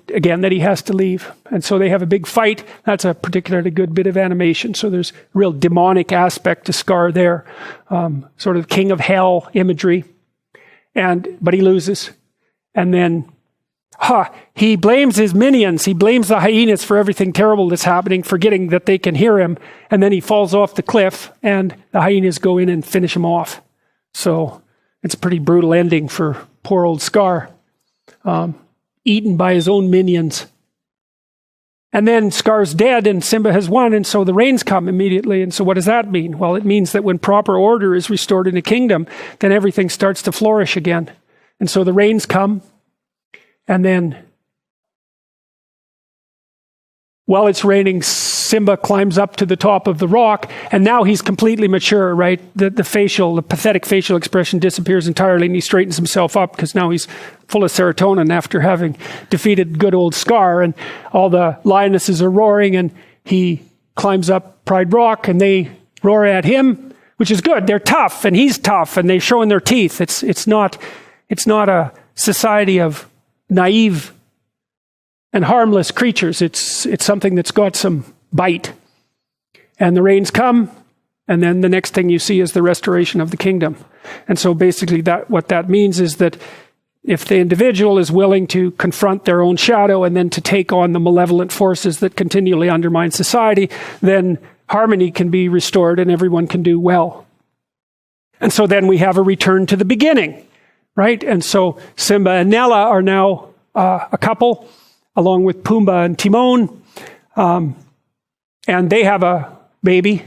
he has to leave. And so they have a big fight. That's a particularly good bit of animation. So there's real demonic aspect to Scar there, sort of king of hell imagery. But he loses. And then he blames his minions. He blames the hyenas for everything terrible that's happening, forgetting that they can hear him. And then he falls off the cliff, and the hyenas go in and finish him off. So it's a pretty brutal ending for poor old Scar. Eaten by his own minions. And then Scar's dead and Simba has won, and so the rains come immediately. And so what does that mean? Well, it means that when proper order is restored in a kingdom, then everything starts to flourish again. And so the rains come, and then while it's raining, Simba climbs up to the top of the rock, and now he's completely mature, right? The pathetic facial expression disappears entirely, and he straightens himself up because now he's full of serotonin after having defeated good old Scar, and all the lionesses are roaring, and he climbs up Pride Rock, and they roar at him, which is good. They're tough, and he's tough, and they're showing their teeth. It's not a society of naive and harmless creatures. It's something that's got some bite. And the rains come, and then the next thing you see is the restoration of the kingdom. And so basically what that means is that if the individual is willing to confront their own shadow and then to take on the malevolent forces that continually undermine society, then harmony can be restored and everyone can do well. And so then we have a return to the beginning, right? And so Simba and Nala are now a couple, along with Pumbaa and Timon. And they have a baby.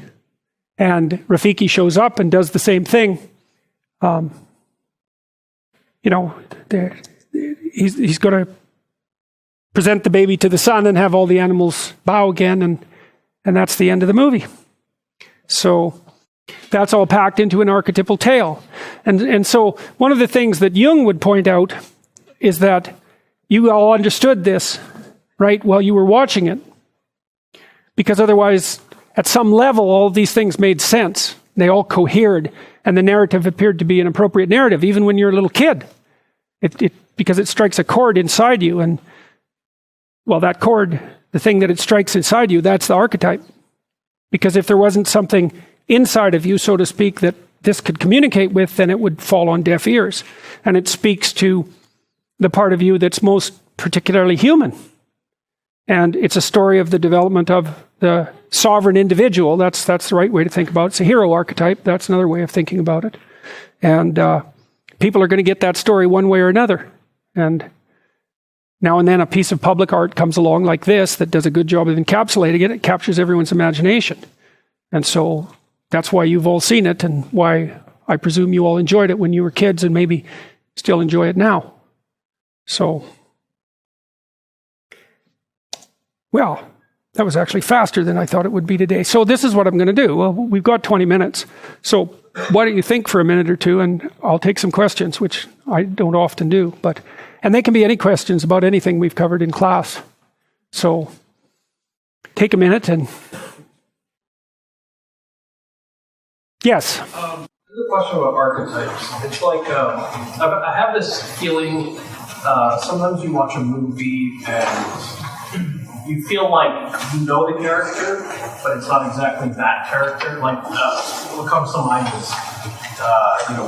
And Rafiki shows up and does the same thing. He's going to present the baby to the sun and have all the animals bow again. And that's the end of the movie. So that's all packed into an archetypal tale. And so one of the things that Jung would point out is that you all understood this, right, while you were watching it. Because otherwise, at some level, all of these things made sense. They all cohered, and the narrative appeared to be an appropriate narrative, even when you're a little kid. Because it strikes a chord inside you, and, well, that chord, the thing that it strikes inside you, that's the archetype. Because if there wasn't something inside of you, so to speak, that this could communicate with, then it would fall on deaf ears. And it speaks to the part of you that's most particularly human. And it's a story of the development of the sovereign individual. That's the right way to think about it. It's a hero archetype. That's another way of thinking about it. And people are going to get that story one way or another. And now and then a piece of public art comes along like this that does a good job of encapsulating it. It captures everyone's imagination. And so that's why you've all seen it, and why I presume you all enjoyed it when you were kids and maybe still enjoy it now. So, well, that was actually faster than I thought it would be today. So this is what I'm going to do. Well, we've got 20 minutes. So why don't you think for a minute or two, and I'll take some questions, which I don't often do. And they can be any questions about anything we've covered in class. So take a minute and... Yes? There's a question about archetypes. It's like, I have this feeling, sometimes you watch a movie and you feel like you know the character, but it's not exactly that character. Like, what comes to mind is,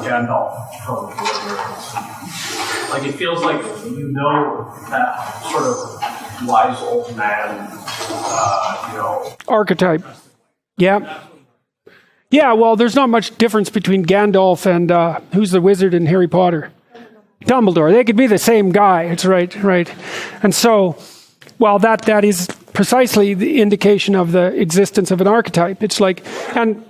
Gandalf from Lord of the Rings. Like, it feels like you know that sort of wise old man, Archetype. Yeah. Yeah, well, there's not much difference between Gandalf and who's the wizard in Harry Potter? Dumbledore. They could be the same guy. It's right. And so, well, that is precisely the indication of the existence of an archetype. It's like, and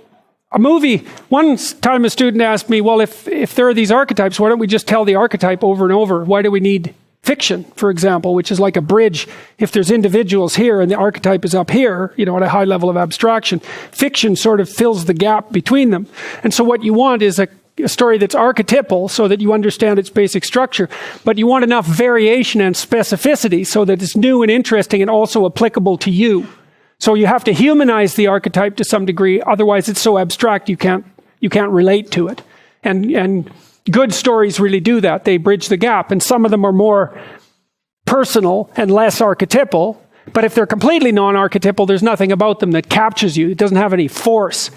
a movie, one time a student asked me, well, if there are these archetypes, why don't we just tell the archetype over and over? Why do we need fiction, for example, which is like a bridge? If there's individuals here and the archetype is up here, at a high level of abstraction, fiction sort of fills the gap between them. And so what you want is a story that's archetypal so that you understand its basic structure, but you want enough variation and specificity so that it's new and interesting and also applicable to you. So you have to humanize the archetype to some degree, otherwise it's so abstract you can't relate to it. And good stories really do that. They bridge the gap, and some of them are more personal and less archetypal, but if they're completely non-archetypal, there's nothing about them that captures you. It doesn't have any force.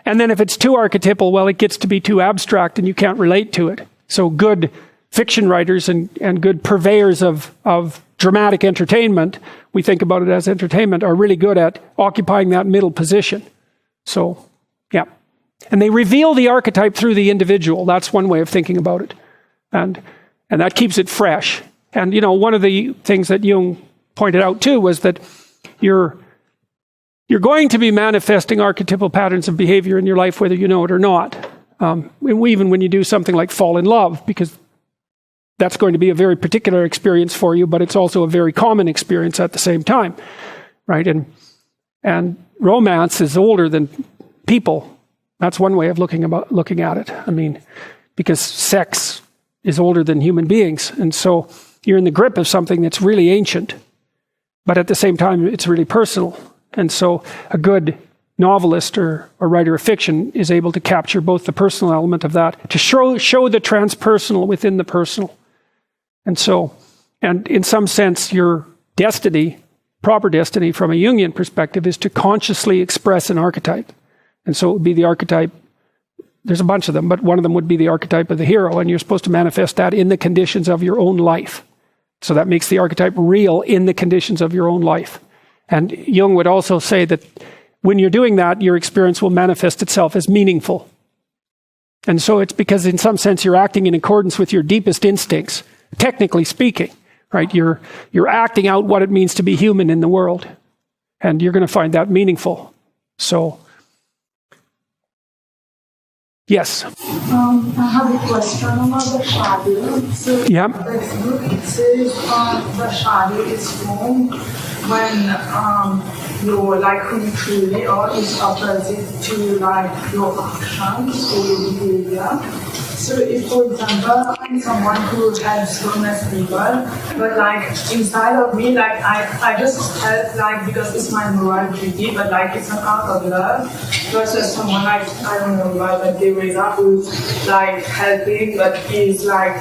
And then if it's too archetypal, well, it gets to be too abstract and you can't relate to it. So good fiction writers and good purveyors of dramatic entertainment, we think about it as entertainment, are really good at occupying that middle position. So, yeah. And they reveal the archetype through the individual. That's one way of thinking about it. And that keeps it fresh. And, one of the things that Jung pointed out too was that you're going to be manifesting archetypal patterns of behavior in your life, whether you know it or not. Even when you do something like fall in love, because that's going to be a very particular experience for you, but it's also a very common experience at the same time, right? And romance is older than people. That's one way of looking at it. I mean, because sex is older than human beings, and so you're in the grip of something that's really ancient, but at the same time, it's really personal. And so a good novelist or writer of fiction is able to capture both the personal element of that, to show the transpersonal within the personal. And in some sense, your destiny, proper destiny from a Jungian perspective, is to consciously express an archetype. And so it would be the archetype, there's a bunch of them, but one of them would be the archetype of the hero, and you're supposed to manifest that in the conditions of your own life. So that makes the archetype real in the conditions of your own life. And Jung would also say that when you're doing that, your experience will manifest itself as meaningful. And so it's because in some sense you're acting in accordance with your deepest instincts, technically speaking, right? You're acting out what it means to be human in the world. And you're going to find that meaningful. So, yes. I have a question about the shadow. So yeah. This book, it says the shadow is formed when your like who you truly are is opposite to like your actions or your behavior. So if, for example, I'm someone who helps homeless people, but like inside of me, like I just help like because it's my moral duty, but like it's an act of love, versus someone like, I don't know, like they raise up who's like helping, but is like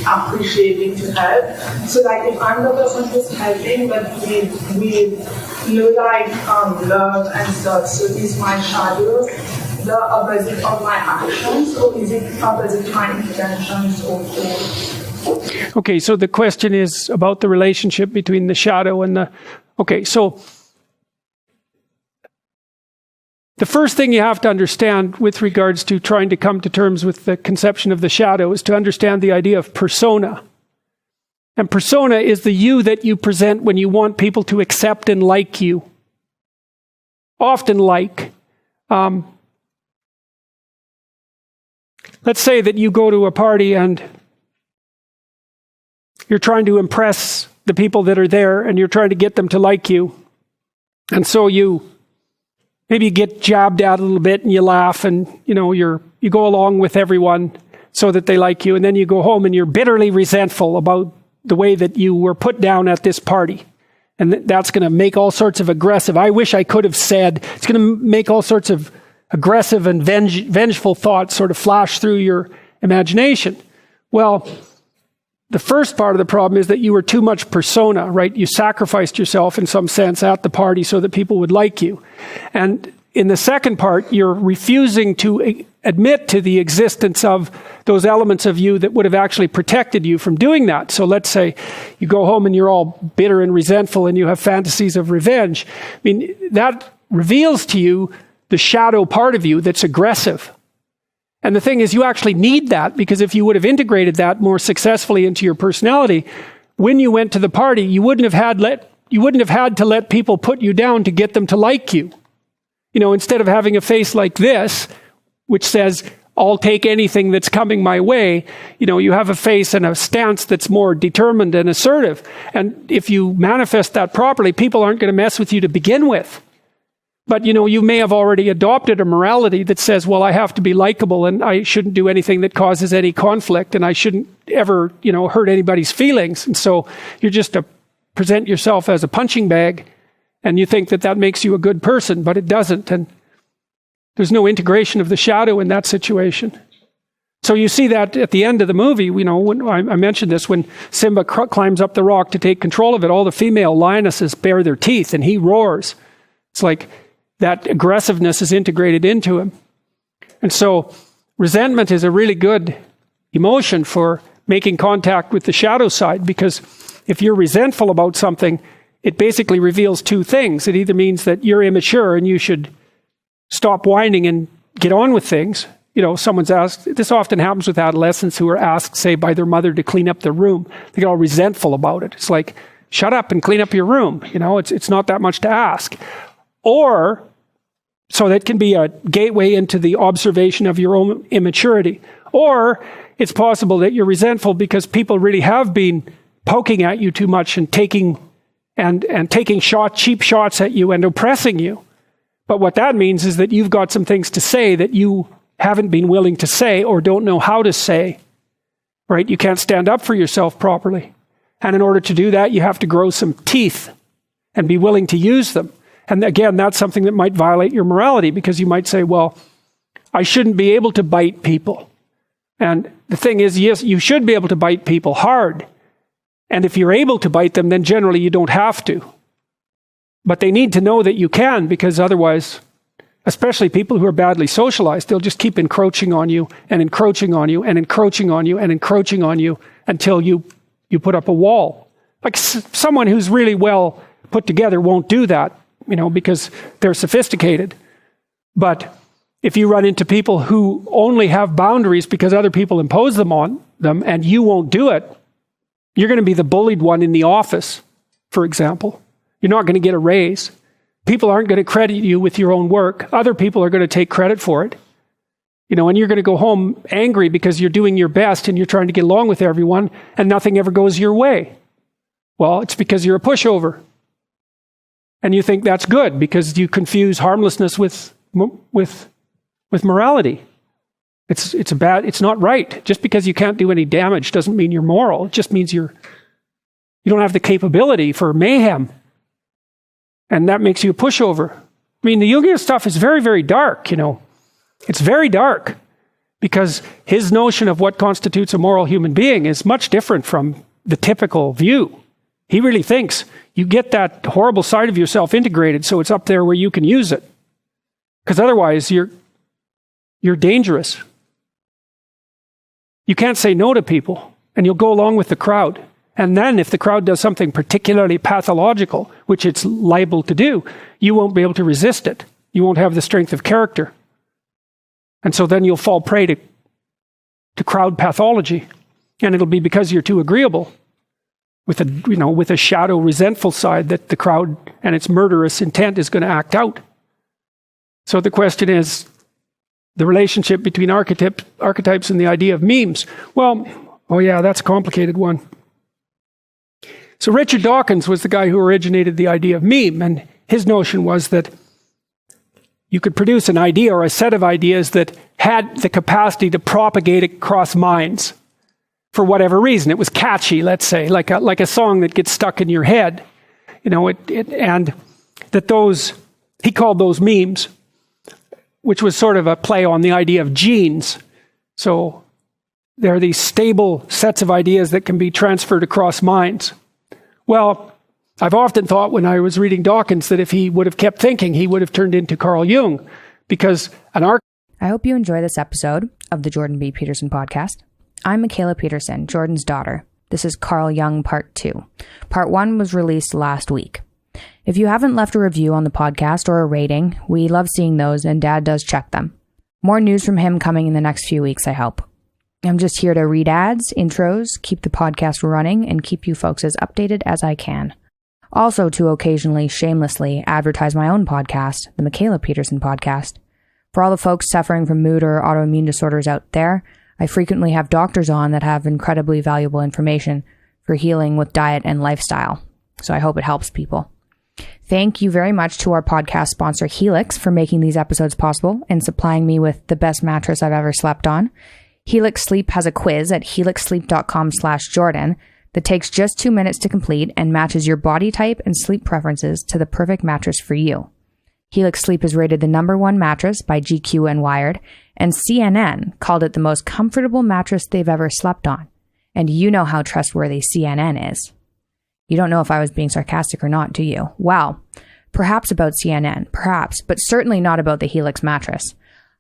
appreciating to help. So like if I'm the person who's helping, but with no like love and stuff, so is my shadow the opposite of my actions, or is it opposite to my intentions also? Okay, so the question is about the relationship between the shadow and the... Okay, so the first thing you have to understand with regards to trying to come to terms with the conception of the shadow is to understand the idea of persona. And persona is the you that you present when you want people to accept and like you. Often like. Let's say that you go to a party and you're trying to impress the people that are there and you're trying to get them to like you. And so you maybe get jabbed at a little bit and you laugh and you go along with everyone so that they like you, and then you go home and you're bitterly resentful about the way that you were put down at this party. And that's going to make all sorts of aggressive, I wish I could have said, it's going to make all sorts of aggressive and vengeful thoughts sort of flash through your imagination. Well, the first part of the problem is that you were too much persona, right? You sacrificed yourself in some sense at the party so that people would like you. And in the second part, you're refusing to admit to the existence of those elements of you that would have actually protected you from doing that. So let's say you go home and you're all bitter and resentful and you have fantasies of revenge. I mean, that reveals to you the shadow part of you that's aggressive. And the thing is, you actually need that, because if you would have integrated that more successfully into your personality, when you went to the party, you wouldn't have had to let people put you down to get them to like you. Instead of having a face like this, which says, I'll take anything that's coming my way, you have a face and a stance that's more determined and assertive. And if you manifest that properly, people aren't going to mess with you to begin with. But, you may have already adopted a morality that says, well, I have to be likable and I shouldn't do anything that causes any conflict and I shouldn't ever, hurt anybody's feelings. And so you're just to present yourself as a punching bag, and you think that makes you a good person, but it doesn't. And there's no integration of the shadow in that situation. So you see that at the end of the movie, when I mentioned this, when Simba climbs up the rock to take control of it, all the female lionesses bare their teeth and he roars. It's like that aggressiveness is integrated into him. And so resentment is a really good emotion for making contact with the shadow side, because if you're resentful about something, it basically reveals two things. It either means that you're immature and you should stop whining and get on with things. Someone's asked, this often happens with adolescents who are asked, say, by their mother to clean up their room. They get all resentful about it. It's like, shut up and clean up your room. It's not that much to ask. Or, so that can be a gateway into the observation of your own immaturity. Or it's possible that you're resentful because people really have been poking at you too much and taking cheap shots at you and oppressing you. But what that means is that you've got some things to say that you haven't been willing to say or don't know how to say, right? You can't stand up for yourself properly. And in order to do that, you have to grow some teeth and be willing to use them. And again, that's something that might violate your morality, because you might say, well, I shouldn't be able to bite people. And the thing is, yes, you should be able to bite people hard. And if you're able to bite them, then generally you don't have to. But they need to know that you can, because otherwise, especially people who are badly socialized, they'll just keep encroaching on you and encroaching on you and encroaching on you and encroaching on you until you put up a wall. Like someone who's really well put together won't do that, because they're sophisticated. But if you run into people who only have boundaries because other people impose them on them and you won't do it, you're going to be the bullied one in the office, for example. You're not going to get a raise. People aren't going to credit you with your own work. Other people are going to take credit for it. And you're going to go home angry because you're doing your best and you're trying to get along with everyone and nothing ever goes your way. Well, it's because you're a pushover. And you think that's good because you confuse harmlessness with morality. It's not right. Just because you can't do any damage doesn't mean you're moral. It just means you don't have the capability for mayhem. And that makes you a pushover. I mean, the Jungian stuff is very, very dark, It's very dark because his notion of what constitutes a moral human being is much different from the typical view. He really thinks you get that horrible side of yourself integrated so it's up there where you can use it. Because otherwise you're dangerous. You can't say no to people and you'll go along with the crowd. And then if the crowd does something particularly pathological, which it's liable to do, you won't be able to resist it. You won't have the strength of character. And so then you'll fall prey to crowd pathology. And it'll be because you're too agreeable with a shadow resentful side that the crowd and its murderous intent is going to act out. So the question is the relationship between archetypes and the idea of memes. Well, that's a complicated one. So Richard Dawkins was the guy who originated the idea of meme, and his notion was that you could produce an idea or a set of ideas that had the capacity to propagate across minds for whatever reason. It was catchy, let's say, like a song that gets stuck in your head, and that he called those memes, which was sort of a play on the idea of genes. So there are these stable sets of ideas that can be transferred across minds. Well, I've often thought when I was reading Dawkins that if he would have kept thinking, he would have turned into Carl Jung, because I hope you enjoy this episode of the Jordan B. Peterson podcast. I'm Michaela Peterson, Jordan's daughter. This is Carl Jung Part 2. Part 1 was released last week. If you haven't left a review on the podcast or a rating, we love seeing those, and Dad does check them. More news from him coming in the next few weeks, I hope. I'm just here to read ads, intros, keep the podcast running, and keep you folks as updated as I can. Also to occasionally, shamelessly advertise my own podcast, the Michaela Peterson podcast. For all the folks suffering from mood or autoimmune disorders out there, I frequently have doctors on that have incredibly valuable information for healing with diet and lifestyle. So I hope it helps people. Thank you very much to our podcast sponsor Helix for making these episodes possible and supplying me with the best mattress I've ever slept on. Helix Sleep has a quiz at helixsleep.com/Jordan that takes just 2 minutes to complete and matches your body type and sleep preferences to the perfect mattress for you. Helix Sleep is rated the #1 mattress by GQ and Wired, and CNN called it the most comfortable mattress they've ever slept on. And you know how trustworthy CNN is. You don't know if I was being sarcastic or not, do you? Well, perhaps about CNN, perhaps, but certainly not about the Helix mattress.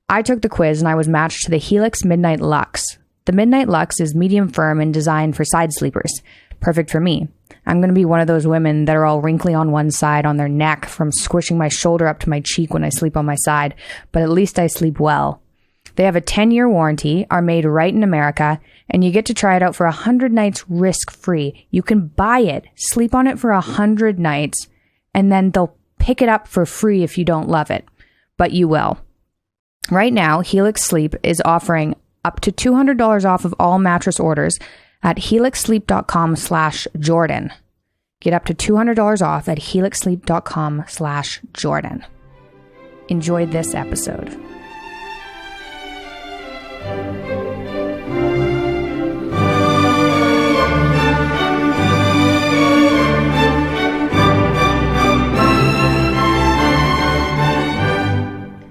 I took the quiz and I was matched to the Helix Midnight Luxe. The Midnight Luxe is medium firm and designed for side sleepers. Perfect for me. I'm going to be one of those women that are all wrinkly on one side on their neck from squishing my shoulder up to my cheek when I sleep on my side, but at least I sleep well. They have a 10-year warranty, are made right in America, and you get to try it out for 100 nights risk-free. You can buy it, sleep on it for 100 nights, and then they'll pick it up for free if you don't love it. But you will. Right now, Helix Sleep is offering up to $200 off of all mattress orders at helixsleep.com/Jordan. Get up to $200 off at helixsleep.com/Jordan. Enjoy this episode.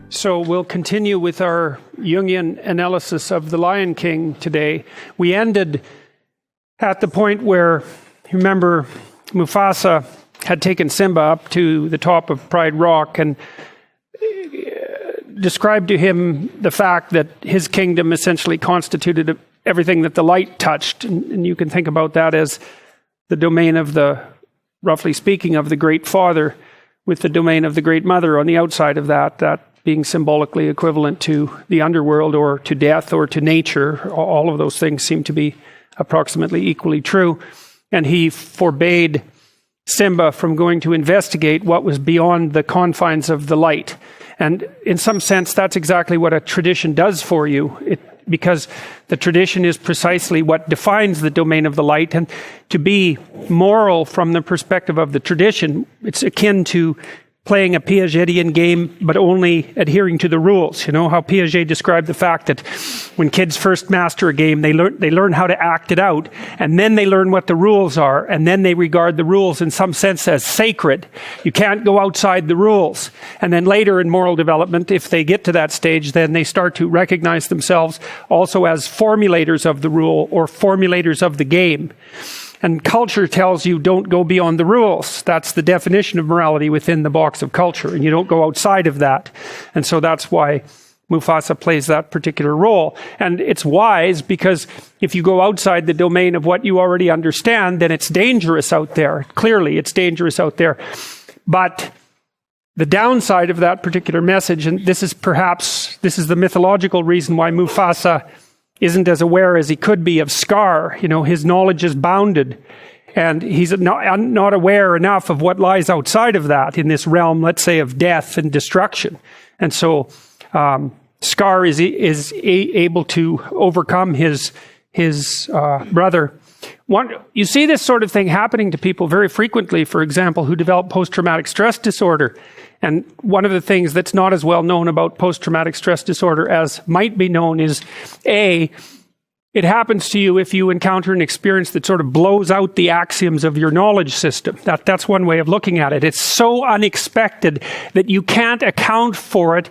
So we'll continue with our Jungian analysis of the Lion King today. We ended at the point where, remember, Mufasa had taken Simba up to the top of Pride Rock and described to him the fact that his kingdom essentially constituted everything that the light touched. And you can think about that as the domain of the, roughly speaking, of the Great Father, with the domain of the Great Mother on the outside of that being symbolically equivalent to the underworld or to death or to nature. All of those things seem to be approximately equally true. And he forbade Simba from going to investigate what was beyond the confines of the light. And in some sense, that's exactly what a tradition does for you, because the tradition is precisely what defines the domain of the light. And to be moral from the perspective of the tradition, it's akin to playing a Piagetian game, but only adhering to the rules. You know how Piaget described the fact that when kids first master a game, they learn how to act it out, and then they learn what the rules are, and then they regard the rules in some sense as sacred. You can't go outside the rules. And then later in moral development, if they get to that stage, then they start to recognize themselves also as formulators of the rule or formulators of the game. And culture tells you don't go beyond the rules. That's the definition of morality within the box of culture, and you don't go outside of that. And so that's why Mufasa plays that particular role. And it's wise, because if you go outside the domain of what you already understand, then it's dangerous out there. Clearly, it's dangerous out there. But the downside of that particular message, and this is the mythological reason why Mufasa isn't as aware as he could be of Scar. You know, his knowledge is bounded, and he's not aware enough of what lies outside of that in this realm, let's say, of death and destruction. And so Scar is able to overcome his brother. You see this sort of thing happening to people very frequently, for example, who develop post-traumatic stress disorder. And one of the things that's not as well known about post-traumatic stress disorder as might be known is, A, it happens to you if you encounter an experience that sort of blows out the axioms of your knowledge system. That's one way of looking at it. It's so unexpected that you can't account for it